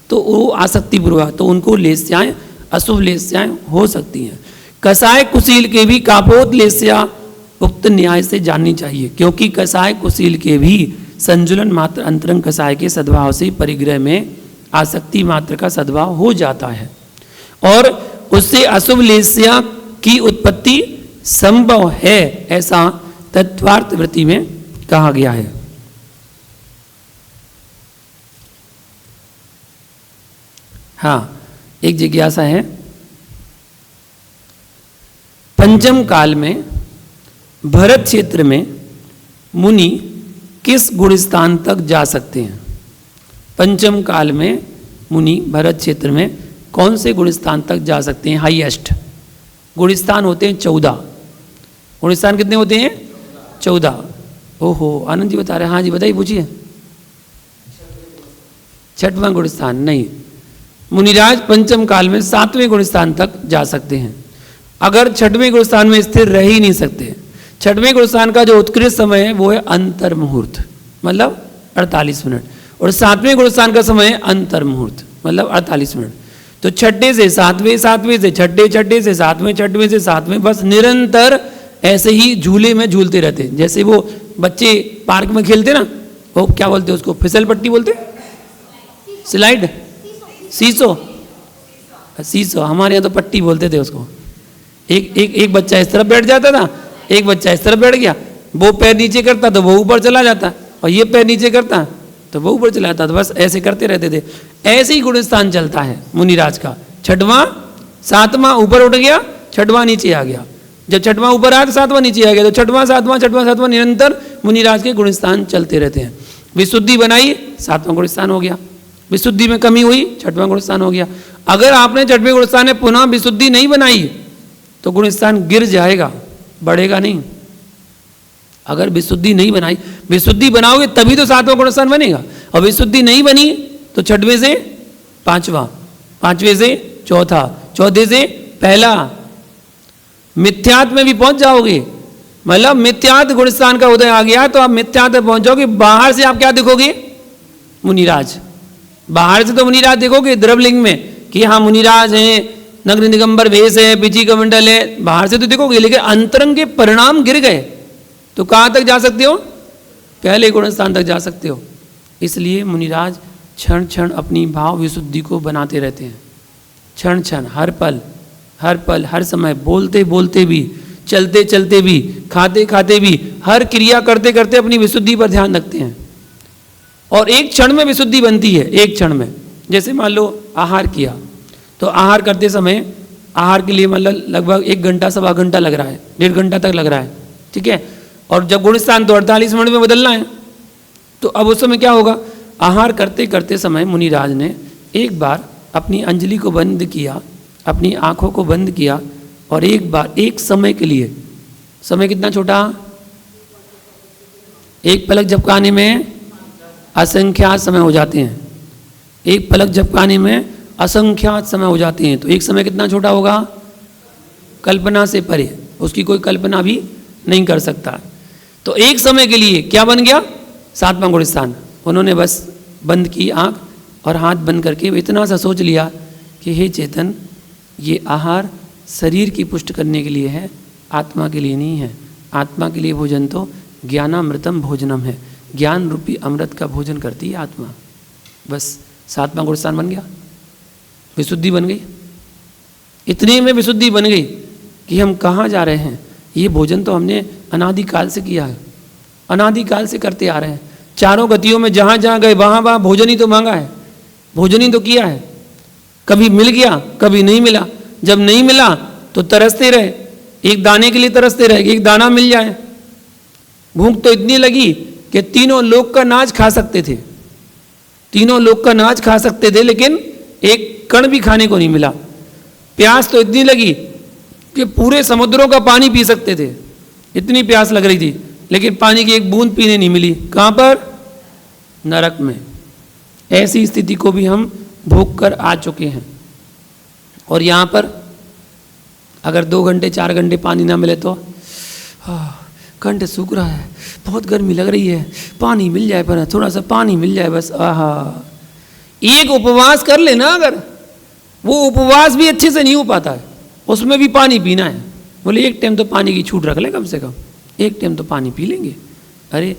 तो वो आसक्ति पूर्वक, तो उनको लेस्याएं, अशुभ लेस्याएं हो सकती हैं। कसाय कुशील के भी कापोत लेस्या उक्त न्याय से जाननी चाहिए, क्योंकि कसाय कुशील के भी संजुलन मात्र अंतरंग कसाय के सद्भाव से परिग्रह में आसक्ति मात्र का सद्भाव हो जाता है और उससे अशुभ लेस्या की उत्पत्ति संभव है, ऐसा तत्वार्थ वृत्ति में कहा गया है। हाँ, एक जिज्ञासा है, पंचम काल में भरत क्षेत्र में मुनि किस गुणस्थान तक जा सकते हैं? पंचम काल में मुनि भरत क्षेत्र में कौन से गुणस्थान तक जा सकते हैं? हाईएस्ट गुणस्थान होते हैं 14। गुणस्थान कितने होते हैं? 14। ओहो, आनंद जी बता रहे हैं। हाँ जी बताइए, पूछिए। 6वां गुणस्थान नहीं, मुनिराज पंचम काल में 7वें गुणस्थान तक जा सकते हैं। अगर 6वें गुणस्थान में स्थिर रह ही नहीं सकते, 6वें गुणस्थान का जो उत्कृष्ट समय है वो है अंतर मुहूर्त, मतलब 48 मिनट, और 7वें गुणस्थान का समय है अंतर मुहूर्त, मतलब 48 मिनट। तो 6 से 7वें, 7वें से 6 से 7वें, 6वें से 7वें, बस निरंतर ऐसे ही झूले में झूलते रहते। जैसे वो बच्चे पार्क में खेलते ना, वो क्या बोलते हैं उसको? फिसल पट्टी बोलते, स्लाइड, सीसो, सीसो, हमारे यहाँ तो पट्टी बोलते थे उसको। एक बच्चा इस तरफ बैठ जाता था, एक बच्चा इस तरफ बैठ गया, वो पैर नीचे करता तो वो ऊपर चला जाता, और ये पैर नीचे करता तो वो ऊपर चला जाता, तो बस ऐसे करते रहते थे। ऐसे ही गुणस्थान चलता है मुनिराज का, 6वां सातवां ऊपर उठ गया, छठवां नीचे आ गया। जब छठवां ऊपर आया तो सातवां नीचे आ गया, तो छठवां सातवां निरंतर मुनिराज के गुणस्थान चलते रहते हैं। विशुद्धि बनाई, सातवां गुणस्थान हो गया। विशुद्धि में कमी हुई, छठवां गुणस्थान हो गया। अगर आपने छठवें गुणस्थान में पुनः विशुद्धि नहीं बनाई तो गुणस्थान गिर जाएगा, बढ़ेगा नहीं। अगर विशुद्धि नहीं बनाई, विशुद्धि बनाओगे तभी तो सातवां गुणस्थान बनेगा, और विशुद्धि नहीं बनी तो छठवें से पांचवा, पांचवें से चौथा, चौथे से पहला, मिथ्यात्व में भी पहुंच जाओगे। मतलब मिथ्यात्व गुणस्थान का उदय आ गया तो आप मिथ्यात्व पहुंच जाओगे। बाहर से आप क्या देखोगे? मुनिराज। बाहर से तो मुनिराज देखोगे द्रवलिंग में कि हाँ मुनिराज हैं, नग्न दिगंबर भेष है, पिची कमंडल है, बाहर से तो देखोगे, लेकिन अंतरंग के परिणाम गिर गए तो कहाँ तक जा सकते हो? पहले गुणस्थान तक जा सकते हो। इसलिए मुनिराज क्षण क्षण अपनी भाव विशुद्धि को बनाते रहते हैं। क्षण क्षण, हर पल हर समय, बोलते बोलते भी, चलते चलते भी, खाते खाते भी, हर क्रिया करते करते अपनी विशुद्धि पर ध्यान रखते हैं। और एक क्षण में विशुद्धि बनती है, एक क्षण में। जैसे मान लो आहार किया, तो आहार करते समय आहार के लिए मतलब लगभग 1 घंटा सवा घंटा लग रहा है, 1.5 घंटा तक लग रहा है, ठीक है। और जब गुणस्थान तो 48 मिनट में बदलना है, तो अब उस समय क्या होगा? आहार करते करते समय मुनिराज ने एक बार अपनी अंजलि को बंद किया, अपनी आंखों को बंद किया, और एक बार एक समय के लिए, समय कितना छोटा, एक पलक झपकाने में असंख्यात समय हो जाते हैं। एक पलक झपकाने में असंख्यात समय हो जाते हैं। तो एक समय कितना छोटा होगा? कल्पना से परे, उसकी कोई कल्पना भी नहीं कर सकता। तो एक समय के लिए क्या बन गया? सातवां गुणस्थान। उन्होंने बस बंद की आंख और हाथ बंद करके इतना सा सोच लिया कि हे चेतन, ये आहार शरीर की पुष्ट करने के लिए है, आत्मा के लिए नहीं है। आत्मा के लिए भोजन तो ज्ञानामृतम भोजनम है, ज्ञान रूपी अमृत का भोजन करती है आत्मा। बस सातवां गुणस्थान बन गया, विशुद्धि बन गई। इतने में विशुद्धि बन गई कि हम कहाँ जा रहे हैं? ये भोजन तो हमने अनादिकाल से किया है, अनादिकाल से करते आ रहे हैं। चारों गतियों में जहाँ जहाँ गए वहाँ वहाँ भोजन ही तो मांगा है, भोजन ही तो किया है। कभी मिल गया, कभी नहीं मिला। जब नहीं मिला तो तरसते रहे, एक दाने के लिए तरसते रहे, एक दाना मिल जाए। भूख तो इतनी लगी कि तीनों लोक का नाच खा सकते थे, तीनों लोक का नाच खा सकते थे, लेकिन एक कण भी खाने को नहीं मिला। प्यास तो इतनी लगी कि पूरे समुद्रों का पानी पी सकते थे, इतनी प्यास लग रही थी, लेकिन पानी की एक बूंद पीने नहीं मिली। कहाँ पर? नरक में। ऐसी स्थिति को भी हम भोग कर आ चुके हैं। और यहाँ पर अगर 2 घंटे 4 घंटे पानी ना मिले तो कंठ सूख रहा है, बहुत गर्मी लग रही है, पानी मिल जाए, पर थोड़ा सा पानी मिल जाए बस। आहा, एक उपवास कर लेना, अगर वो उपवास भी अच्छे से नहीं हो पाता है, उसमें भी पानी पीना है। बोले एक टाइम तो पानी की छूट रख ले, कम से कम एक टाइम तो पानी पी लेंगे। अरे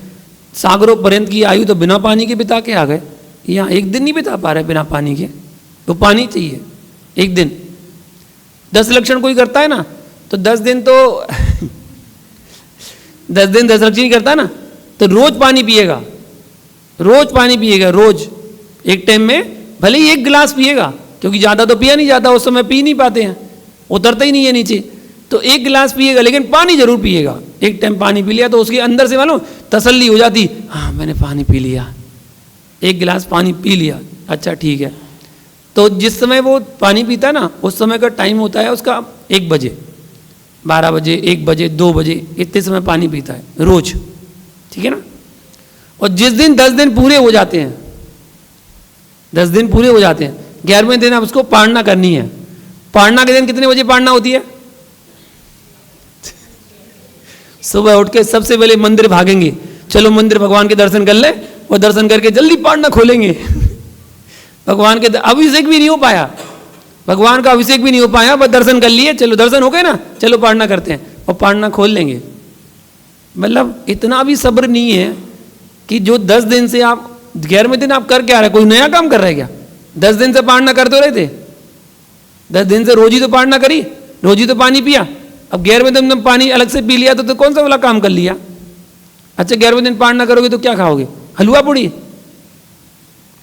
सागरों पर्यंत की आयु तो बिना पानी के बिता के आ गए, यहाँ एक दिन नहीं बिता पा रहे बिना पानी के। तो पानी चाहिए एक दिन। 10 लक्षण कोई करता है ना, तो 10 दिन तो 10 दिन 10 लक्षण ही करता है ना, तो रोज पानी पिएगा, रोज पानी पिएगा, रोज एक टाइम में भले ही 1 गिलास पिएगा, क्योंकि ज़्यादा तो पिया नहीं जाता, उस समय पी नहीं पाते हैं, उतरता ही नहीं है नीचे। तो 1 गिलास पिएगा, लेकिन पानी जरूर पिएगा। एक टाइम पानी पी लिया तो उसके अंदर से मालूम तसल्ली हो जाती, हाँ मैंने पानी पी लिया, 1 गिलास पानी पी लिया, अच्छा ठीक है। तो जिस समय वो पानी पीता है ना, उस समय का टाइम होता है उसका 1 बजे, 12 बजे, 1 बजे, 2 बजे, इतने समय पानी पीता है रोज, ठीक है ना। और जिस दिन 10 दिन पूरे हो जाते हैं, 10 दिन पूरे हो जाते हैं, 11वें दिन अब उसको पारणा करनी है। पारणा के दिन कितने बजे पारणा होती है? सुबह उठ के सबसे पहले मंदिर भागेंगे, चलो मंदिर भगवान के दर्शन कर ले, और दर्शन करके जल्दी पारणा खोलेंगे। भगवान के अभिषेक भी नहीं हो पाया, भगवान का अभिषेक भी नहीं हो पाया, बस दर्शन कर लिए, चलो दर्शन हो गए ना, चलो पारणा करते हैं, और पारणा खोल लेंगे। मतलब इतना भी सब्र नहीं है कि जो 10 दिन से आप 11वें दिन आप कर क्या रहे, कोई नया काम कर रहे क्या? 10 दिन से पारणा करते रहे थे, 10 दिन से रोज ही तो पारणा करी, रोज ही तो पानी पिया। अब 11वें दिन में पानी अलग से पी लिया तो कौन सा वाला काम कर लिया? अच्छा 11वें दिन पारणा करोगे तो क्या खाओगे? हलवा पूड़ी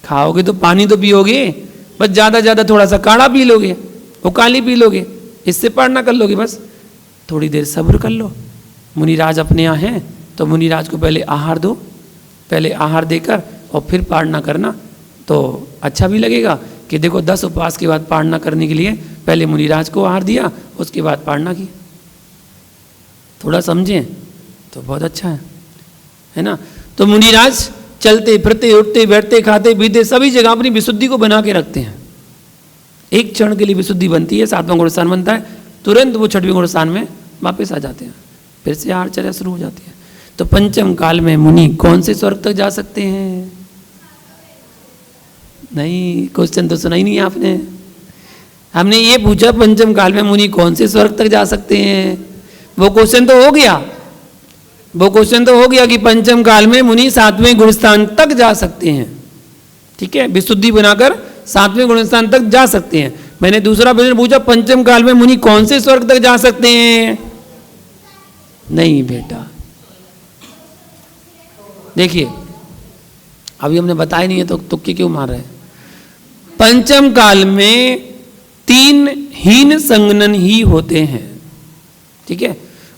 खाओगे? तो पानी तो पियोगे, बस ज़्यादा ज़्यादा थोड़ा सा काढ़ा पी लोगे, वो काली पी लोगे, इससे पारणा कर लोगे, बस थोड़ी देर सब्र कर लो। मुनिराज अपने यहाँ हैं तो मुनिराज को पहले आहार दो, पहले आहार देकर और फिर पारणा करना, तो अच्छा भी लगेगा कि देखो 10 उपवास के बाद पारणा करने के लिए पहले मुनिराज को आहार दिया, उसके बाद पारणा की। थोड़ा समझें तो बहुत अच्छा है ना। तो मुनिराज चलते फिरते उठते बैठते खाते पीते सभी जगह अपनी विशुद्धि को बना के रखते हैं। एक क्षण के लिए विशुद्धि बनती है, 7वां गुण स्थान बनता है, तुरंत वो 6वें गुण स्थान में वापस आ जाते हैं, फिर से आहारचर्या शुरू हो जाती है। तो पंचम काल में मुनि कौन से स्वर्ग तक जा सकते हैं? नहीं, क्वेश्चन तो सुना ही नहीं आपने। हमने ये पूछा पंचम काल में मुनि कौन से स्वर्ग तक जा सकते हैं, वो क्वेश्चन तो हो गया, वो क्वेश्चन तो हो गया कि पंचम काल में मुनि 7वें गुणस्थान तक जा सकते हैं। ठीक है, विशुद्धि बनाकर 7वें गुणस्थान तक जा सकते हैं। मैंने दूसरा प्रश्न पूछा पंचम काल में मुनि कौन से स्वर्ग तक जा सकते हैं? नहीं बेटा, देखिए अभी हमने बताया नहीं है तो तुक्के क्यों मार रहे हैं। पंचम काल में 3 हीन संगनन ही होते हैं। ठीक है,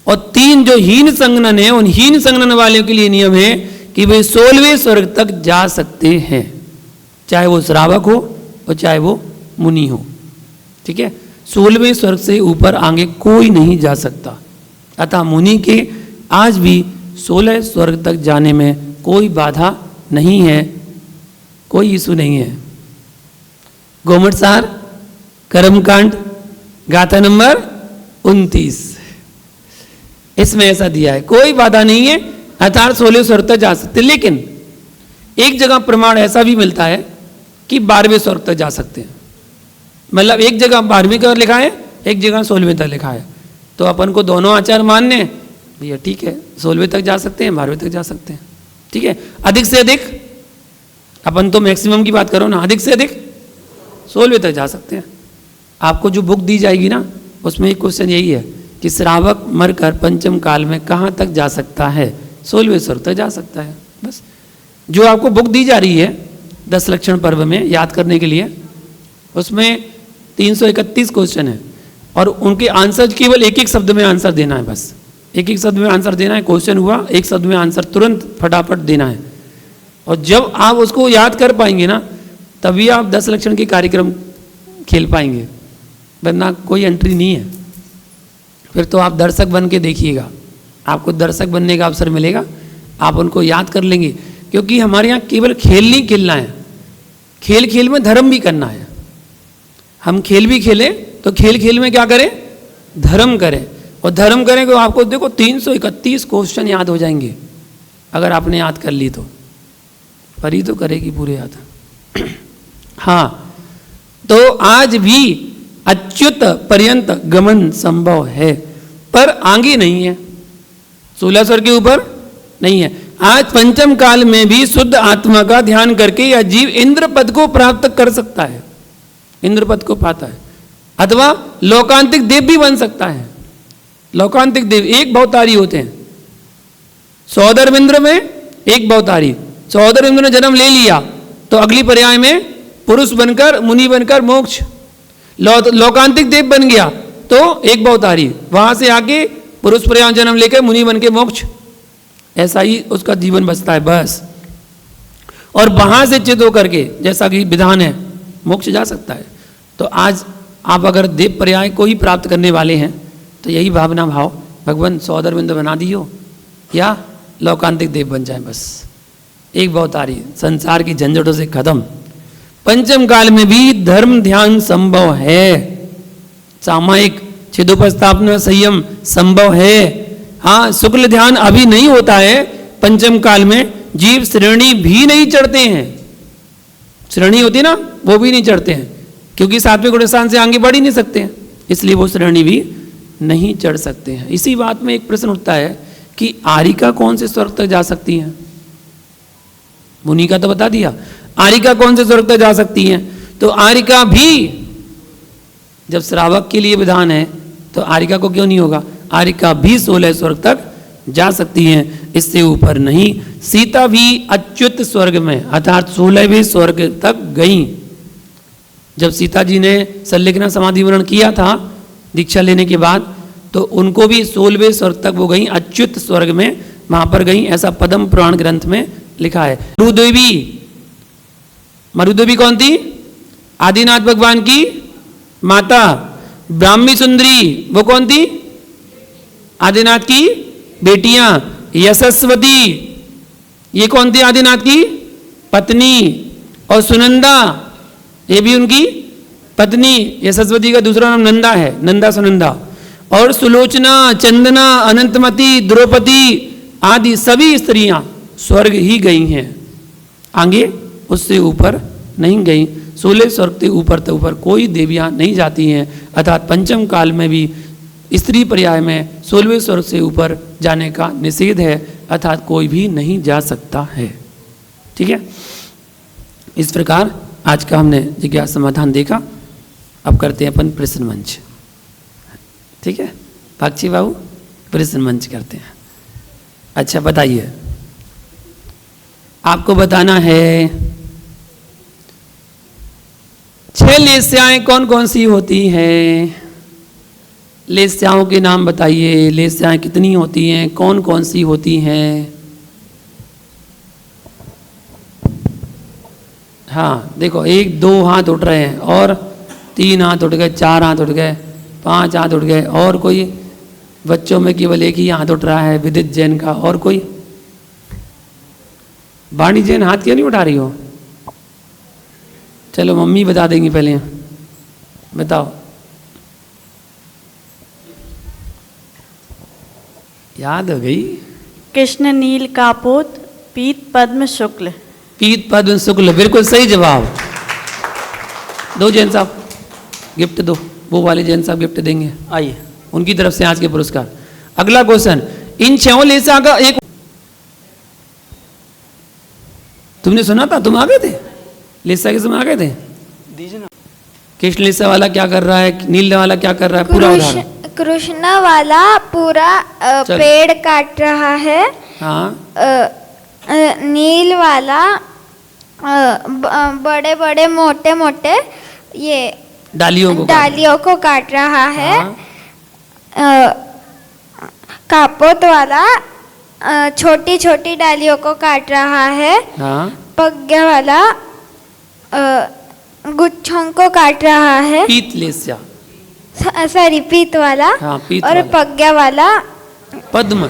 और 3 जो हीन संगनन है, उन हीन संगनन वाले के लिए नियम है कि वे 16वें स्वर्ग तक जा सकते हैं, चाहे वो श्रावक हो और चाहे वो मुनि हो। ठीक है, 16वें स्वर्ग से ऊपर आगे कोई नहीं जा सकता। अतः मुनि के आज भी 16 स्वर्ग तक जाने में कोई बाधा नहीं है, कोई इशू नहीं है। गोमटसार कर्मकांड गाथा नंबर 29, इसमें ऐसा दिया है, कोई बाधा नहीं है, अर्थात 16 स्वर्ग तक जा सकते। लेकिन एक जगह प्रमाण ऐसा भी मिलता है कि 12वें स्वर्ग तक जा सकते हैं। मतलब एक जगह 12वें का लिखा है, एक जगह 16वें तक लिखा है, तो अपन को दोनों आचार मानने भैया ठीक है, 16वें तक जा सकते हैं, 12वें तक जा सकते हैं। ठीक है, अधिक से अधिक, अपन तो मैक्सिमम की बात करो ना, अधिक से अधिक 16वें तक जा सकते हैं। आपको जो बुक दी जाएगी ना, उसमें एक क्वेश्चन यही है कि श्रावक मरकर पंचम काल में कहाँ तक जा सकता है? 16वें स्वर्ग तक जा सकता है। बस जो आपको बुक दी जा रही है 10 लक्षण पर्व में याद करने के लिए, उसमें 331 क्वेश्चन है और उनके आंसर केवल एक एक शब्द में आंसर देना है। बस एक एक शब्द में आंसर देना है। क्वेश्चन हुआ, एक शब्द में आंसर तुरंत फटाफट देना है। और जब आप उसको याद कर पाएंगे ना, तभी आप 10 लक्षण के कार्यक्रम खेल पाएंगे, वरना कोई एंट्री नहीं है। फिर तो आप दर्शक बन के देखिएगा, आपको दर्शक बनने का अवसर मिलेगा, आप उनको याद कर लेंगे। क्योंकि हमारे यहाँ केवल खेल नहीं खेलना है, खेल खेल में धर्म भी करना है। हम खेल भी खेलें तो खेल खेल में क्या करें? धर्म करें। और धर्म करें तो आपको देखो 331 क्वेश्चन याद हो जाएंगे अगर आपने याद कर ली तो। परी तो करेगी पूरे याद। हाँ, तो आज भी अच्युत पर्यंत गमन संभव है, पर आगे नहीं है, 16 स्वर्ग के ऊपर नहीं है। आज पंचम काल में भी शुद्ध आत्मा का ध्यान करके यह जीव इंद्र पद को प्राप्त कर सकता है, इंद्र पद को पाता है, अथवा लोकांतिक देव भी बन सकता है। लोकांतिक देव एक भवतारी होते हैं। सौदर्मिंद्र में एक भवतारी, सौदर्मिंद्र ने जन्म ले लिया तो अगली पर्याय में पुरुष बनकर मुनि बनकर मोक्ष, लोकांतिक देव बन गया तो एक भवतारी, वहां से आके पुरुष पर्याय जन्म लेकर मुनि बन के मोक्ष, ऐसा ही उसका जीवन बचता है बस। और वहां से चित होकर के जैसा कि विधान है मोक्ष जा सकता है। तो आज आप अगर देव पर्याय को ही प्राप्त करने वाले हैं तो यही भावना भाव, भगवान सौदरबिंद बना दियो या लोकांतिक देव बन जाए, बस एक भवतारी, संसार की झंझटों से खत्म। पंचम काल में भी धर्म ध्यान संभव है, सामायिक छिदोपस्थापना संयम संभव है। हाँ, शुक्ल ध्यान अभी नहीं होता है पंचम काल में, जीव श्रेणी भी नहीं चढ़ते हैं, श्रेणी होती ना वो भी नहीं चढ़ते हैं, क्योंकि 7वें गुणस्थान से आगे बढ़ ही नहीं सकते हैं, इसलिए वो श्रेणी भी नहीं चढ़ सकते हैं। इसी बात में एक प्रश्न उठता है कि आरिका कौन से स्वर्ग तक जा सकती हैं? मुनि का तो बता दिया, आरिका कौन से स्वर्ग तक जा सकती हैं? तो आरिका भी जब श्रावक के लिए विधान है तो आरिका को क्यों नहीं होगा? आरिका भी 16 स्वर्ग तक जा सकती हैं, इससे ऊपर नहीं। सीता भी अच्युत स्वर्ग में अर्थात 16वें स्वर्ग तक गई। जब सीता जी ने सल्लेखना समाधि वर्ण किया था दीक्षा लेने के बाद, तो उनको भी 16वें स्वर्ग तक वो गई, अच्युत स्वर्ग में वहां पर गई, ऐसा पद्म पुराण ग्रंथ में लिखा है। मरुदेवी कौन थी? आदिनाथ भगवान की माता। ब्राह्मी सुंदरी वो कौन थी? आदिनाथ की बेटियां। यशस्वती ये कौन थी? आदिनाथ की पत्नी। और सुनंदा ये भी उनकी पत्नी। यशस्वती का दूसरा नाम नंदा है, नंदा सुनंदा। और सुलोचना, चंदना, अनंतमती, द्रौपदी आदि सभी स्त्रियां स्वर्ग ही गई हैं, आगे उससे ऊपर नहीं गई। 16 स्वर्ग से ऊपर तो ऊपर कोई देवियां नहीं जाती हैं, अर्थात पंचम काल में भी स्त्री पर्याय में 16वें स्वर्ग से ऊपर जाने का निषेध है, अर्थात कोई भी नहीं जा सकता है। ठीक है, इस प्रकार आज का हमने जिज्ञासा समाधान देखा। अब करते हैं अपन प्रश्न मंच। ठीक है पाक्षी बाबू, प्रश्न मंच करते हैं। अच्छा बताइए, आपको बताना है 6 लेस्याएं कौन कौन सी होती हैं? लेस्याओं के नाम बताइए। लेस्याएं कितनी होती हैं, कौन कौन सी होती हैं? हाँ देखो, 1 2 हाथ उठ रहे हैं, और 3 हाथ उठ गए, 4 हाथ उठ गए, 5 हाथ उठ गए, और कोई? बच्चों में केवल एक ही हाथ उठ रहा है, विदित जैन का। और कोई? वाणी जैन हाथ क्यों नहीं उठा रही हो? चलो मम्मी बता देंगी, पहले बताओ। याद हो गई? कृष्ण नील कापोत, पीत पद्म शुक्ल। पीत पद्म शुक्ल, बिल्कुल सही जवाब। दो जैन साहब गिफ्ट दो, वो वाले जैन साहब गिफ्ट देंगे, आइए उनकी तरफ से आज के पुरस्कार। अगला क्वेश्चन, इन 6 लेसा का एक, तुमने सुना था? तुम आ गए थे लेसा के समय? आ गए थे? दीजिए ना। कृष्ण लेसा वाला क्या कर रहा है, नील वाला क्या कर रहा है? पूरा उदाहरण। कृष्ण वाला पूरा पेड़ काट रहा है। हाँ। नील वाला बड़े बड़े मोटे मोटे ये डालियों को काट रहा है। हाँ। कापोत वाला छोटी छोटी डालियों को काट रहा है। हाँ। पग्या वाला गुच्छों को काट रहा है। पीत लेस्या, सॉरी पीत वाला। हाँ, पीत और वाला। पग्या वाला पद्म।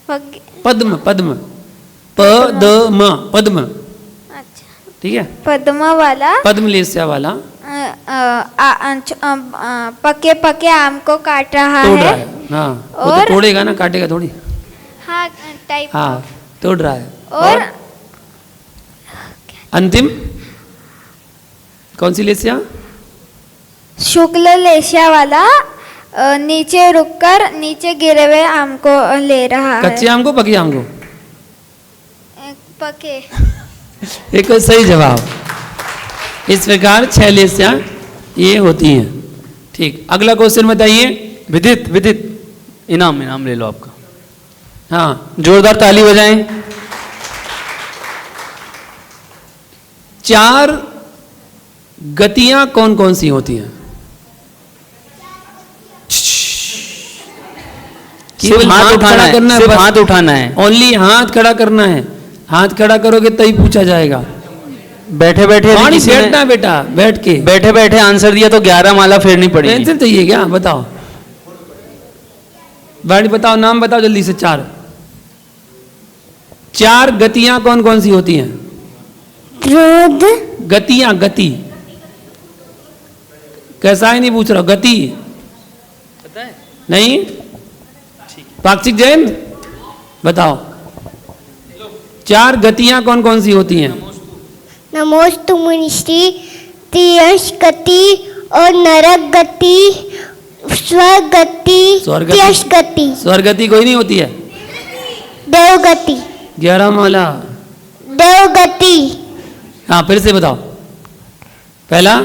पद्म पद्म पद्म पद्म। अच्छा, ठीक है। पद्म वाला, पद्म लेस्या वाला पके पके आम को काट रहा तोड़ है। रहा है। हाँ, वो तो तोड़ेगा ना, काटेगा थोड़ी। हाँ टाइप। हाँ, तोड़ रहा है। और अंतिम कौन सी लेस्या? शुक्ल लेस्या वाला नीचे रुककर नीचे गिरे हुए आम को ले रहा है। कच्चे आम को, पके आम को? पके। एक सही जवाब। इस प्रकार 6 लेस्या ये होती हैं। ठीक, अगला क्वेश्चन बताइए। विदित इनाम ले लो आपका। हाँ, जोरदार ताली बजाएं। 4 गतियां कौन कौन सी होती हैं? सिर्फ हाथ उठाना है, सिर्फ हाथ उठाना है। ओनली हाथ खड़ा करना है। हाथ खड़ा करोगे तभी पूछा जाएगा। बैठे बैठे बैठना बेटा, बैठ के बैठे बैठे आंसर दिया तो 11 माला फेरनी पड़ेगी। पेंसिल चाहिए क्या? बताओ, वाणी बताओ, नाम बताओ जल्दी से। 4 गतियां कौन कौन सी होती हैं? क्रोध। गतियां, गति कैसा है नहीं पूछ रहा, गति पता है? नहीं? पाक्षिक जैन बताओ, 4 गतियां कौन कौन सी होती हैं? नमोस्तु मुनिश्री, तियश गति और नरक गति, स्वर्ग गति, तियश गति। स्वर्ग गति कोई नहीं होती है। देव गति। 11 माला। देव गति। हाँ, फिर से बताओ। पहला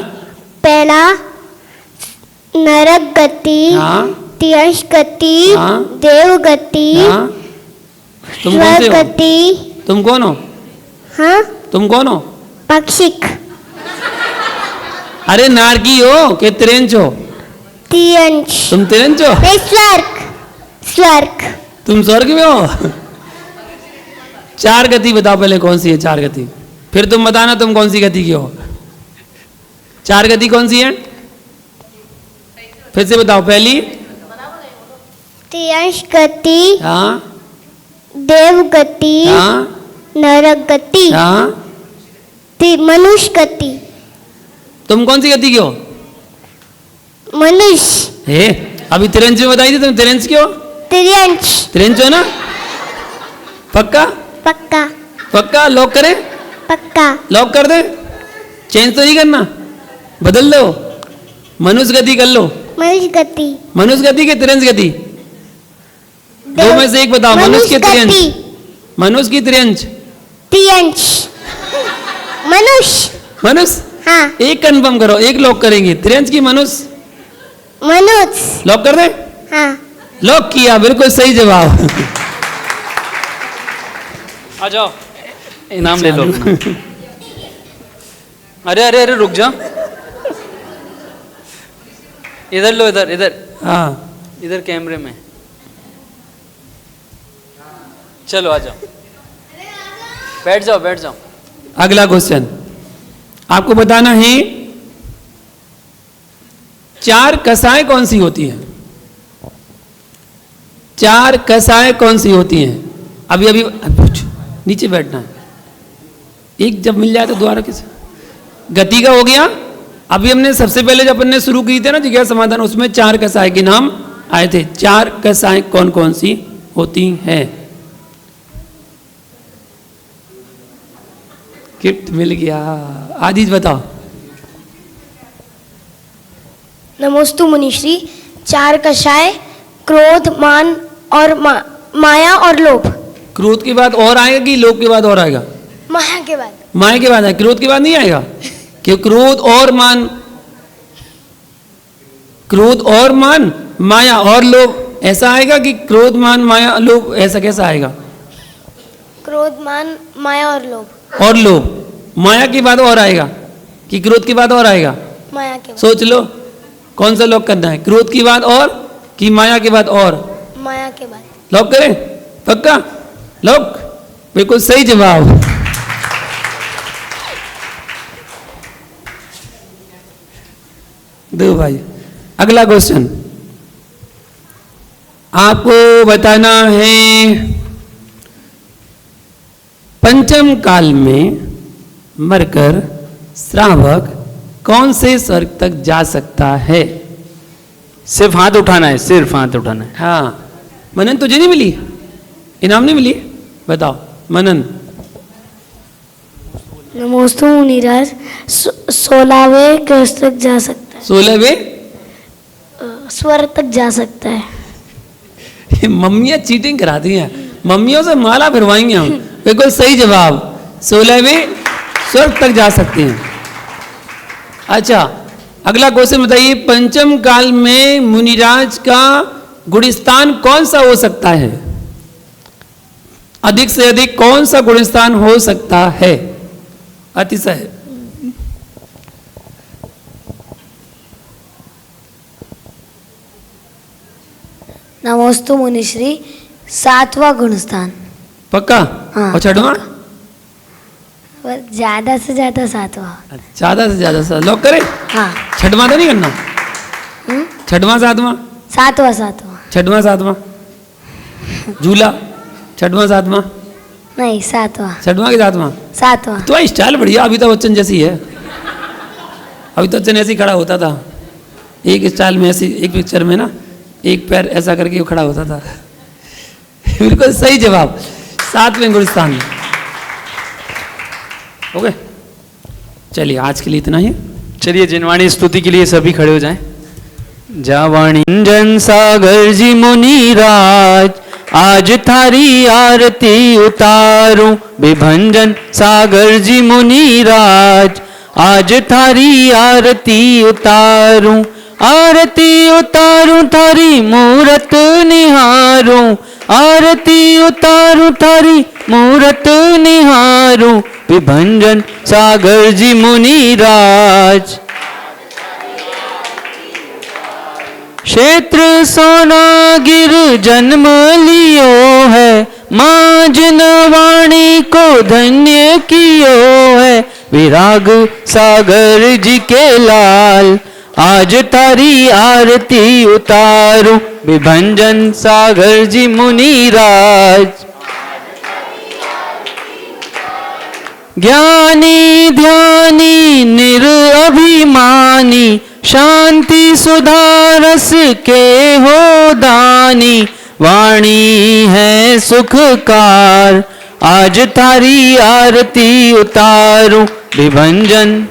नरक गति। हाँ। तियश गति। हाँ। देव गति। हाँ। तुम कौन से हो? गति। तुम कौन हो? हाँ, तुम कौन हो? पाक्षिक। अरे नारकी हो कि तिरंच हो? तियंश। तुम तिरंच हो? नहीं, स्वर्ग। स्वर्ग। तुम स्वर्ग में हो? चार गति बताओ पहले कौन सी है चार गति, फिर तुम बताना तुम कौन सी गति की हो। चार गति कौन सी है? फिर से बताओ। पहली तियंश गति, हाँ देव गति, हाँ नरक गति, हाँ। मनुष्य गति। तुम कौन सी गति की हो? मनुष्य। हे अभी तिरंच में बताई थी, तुम तिरंच की हो? तिरंश। तिरंच हो ना? पक्का? पक्का। पक्का? लॉक करें? पक्का। लॉक कर दे? चेंज तो नहीं करना, बदल दो, मनुष्य गति कर लो। मनुष्य गति। मनुष्य गति के तिरंज गति? दो में से एक बताओ। मनुष्य की तिरंज, मनुष्य की तिरंज। तियंश। मनुष्य। मनुष्य? हाँ। एक कंफर्म करो, एक लॉक करेंगे, तिरंज की मनुष्य? मनुष्य। लॉक कर दे? हाँ। लॉक किया, बिल्कुल सही जवाब। आ जाओ, इनाम ले लो अपना। अरे अरे अरे रुक जा, इधर लो, इधर इधर, हाँ इधर कैमरे में। चलो आ जाओ, बैठ जाओ बैठ जाओ। अगला क्वेश्चन आपको बताना है, चार कसाएं कौन सी होती हैं? चार कसाएं कौन सी होती हैं? अभी अभी पूछ, नीचे बैठना है, एक जब मिल जाए तो दोबारा किस गति का हो गया। अभी हमने सबसे पहले जब अपन ने शुरू की थी ना जिज्ञासा समाधान, उसमें चार कसाएं के नाम आए थे। चार कसाएं कौन कौन सी होती हैं? गिफ्ट मिल गया। आदिज बताओ। नमोस्तु मुनिश्री। चार कषाय, क्रोध, मान और माया और लोभ। क्रोध के बाद और आएगा कि लोभ के बाद और आएगा? माया के बाद। माया के बाद आएगा, क्रोध के बाद नहीं आएगा। कि क्रोध और मान, क्रोध और मान, माया और लोभ, ऐसा आएगा कि क्रोध मान माया लोभ, ऐसा कैसा आएगा? क्रोध, मान, माया और लोभ। और लोभ, माया के बाद और आएगा कि क्रोध के बाद और आएगा? माया के बाद। सोच लो कौन सा लॉक करना है, क्रोध के बाद और कि माया के बाद और? माया के बाद। लॉक करें? पक्का? लॉक? बिल्कुल सही जवाब। दो भाई। अगला क्वेश्चन आपको बताना है, पंचम काल में मरकर श्रावक कौन से स्वर्ग तक जा सकता है? सिर्फ हाथ उठाना है, सिर्फ हाथ उठाना है। हाँ, मनन तुझे नहीं मिली, इनाम नहीं मिली? बताओ मनन। नमोस्तु मुनिराज। 16वें क्रस तक जा सकता है। 16वें स्वर्ग तक जा सकता है। मम्मियाँ चीटिंग कराती हैं, मम्मियों से माला फिरवाएंगे हम। बिल्कुल सही जवाब, 16वें स्वर्ग तक जा सकते हैं। अच्छा, अगला क्वेश्चन बताइए, पंचम काल में मुनिराज का गुणस्थान कौन सा हो सकता है? अधिक से अधिक कौन सा गुणस्थान हो सकता है? अतिशय। नमोस्तु मुनिश्री। 7वां गुणस्थान। पक्का? हाँ, और छठवां? ज्यादा से ज्यादा 7वां। ज्यादा से ज्यादा लॉक करें? हाँ। छठवां तो नहीं करना? छठवां सातवां? 7वां 7वां। छठवां सातवां झूला, छठवां सातवां? नहीं, 7वां। छठवां के सातवां? 7वां। तो स्टाइल बढ़िया, अमिताभ बच्चन जैसी है। अमिताभ बच्चन ऐसे ही खड़ा होता था, एक स्टाइल में ऐसी, एक पिक्चर में ना एक पैर ऐसा करके वो खड़ा होता था। बिल्कुल सही जवाब, 7वें गुणस्थान। ओके, चलिए आज के लिए इतना ही। चलिए जिनवाणी स्तुति के लिए सभी खड़े हो जाएं। जावाणिंजन सागर जी मुनिराज, आज थारी आरती उतारूं। विभंजन सागर जी मुनिराज, आज थारी आरती उतारूं। आरती उतारूं थारी मूरत निहारूं। आरती उतारूं थारी मूरत निहारूं। विभंजन सागर जी मुनिराज। क्षेत्र सोनागिर जन्म लियो है, माँ जिन वाणी को धन्य कियो है। विराग सागर जी के लाल, आज तारी आरती उतारूं। विभंजन सागर जी मुनिराज, ज्ञानी ध्यानी निरअभिमानी, शांति सुधा रस के हो दानी। वाणी है सुखकार, आज तारी आरती उतारूं। विभंजन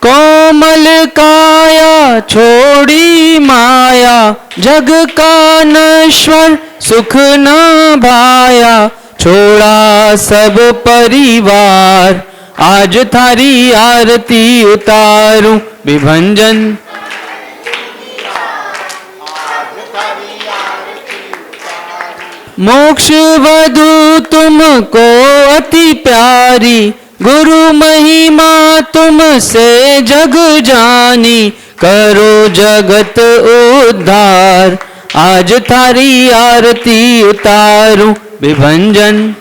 कोमल काया छोड़ी माया, जग का नश्वर सुख न भाया। छोड़ा सब परिवार, आज थारी आरती उतारूं। विभंजन मोक्ष वधु तुमको अति प्यारी, गुरु महिमा तुमसे जग जानी। करो जगत उद्धार, आज थारी आरती उतारूं। विभंजन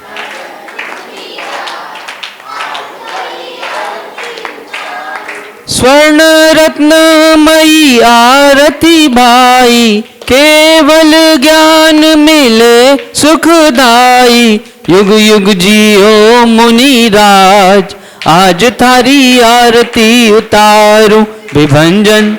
स्वर्ण रत्नमयी आरती भाई, केवल ज्ञान मिले सुखदाई। युग युग जियो मुनिराज, आज थारी आरती उतारूं। विभंजन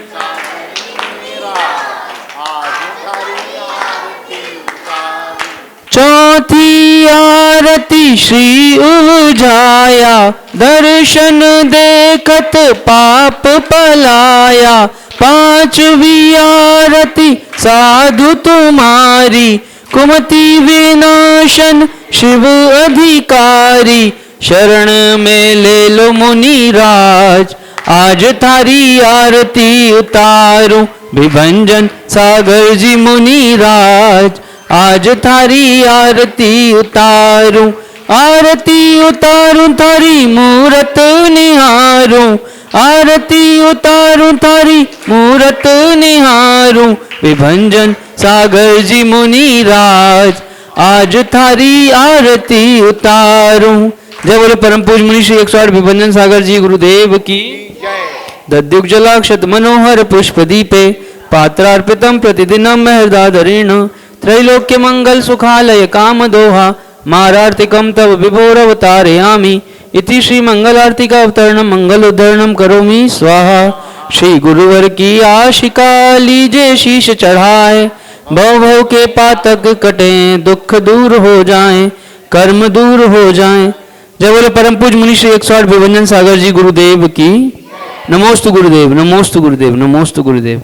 चौथी आरती श्री उजाया, दर्शन देखत पाप पलाया। पांचवी आरती साधु तुम्हारी, कुमति विनाशन शिव अधिकारी। शरण में ले लो मुनिराज, आज थारी आरती उतारूं। विभंजन सागर जी मुनिराज, आज थारी आरती उतारूं। आरती उतारूं थारी मूरत निहारूं, आरती उतारूं थारी मूरत निहारूं। विभंजन सागर जी मुनिराज, आज थारी आरती उतारूं। जय बोलो परम पूज्य मुनि श्री 108 विभंजन सागर जी गुरुदेव की दद्युग जलाक्षत मनोहर पुष्प दीपे, पात्रार्पितम प्रतिदिनम महर्दाधरेण। त्रैलोक्य मंगल सुखालय काम दोहा, मारार्तिकम तव विभोरवतारयामि। इति श्री मंगल आरती का अवतरणम मंगल उद्धरणम करोमि स्वाहा। श्री गुरुवर की आशिका लीजे शीश चढ़ाए, भव भव के पातक कटे, दुख दूर हो जाएं, कर्म दूर हो जाएं। जय बोले परम पूज्य मुनि श्री 108 विभंजन सागर जी गुरुदेव की। नमोस्तु गुरुदेव, नमोस्तु गुरुदेव, नमोस्तु गुरुदेव।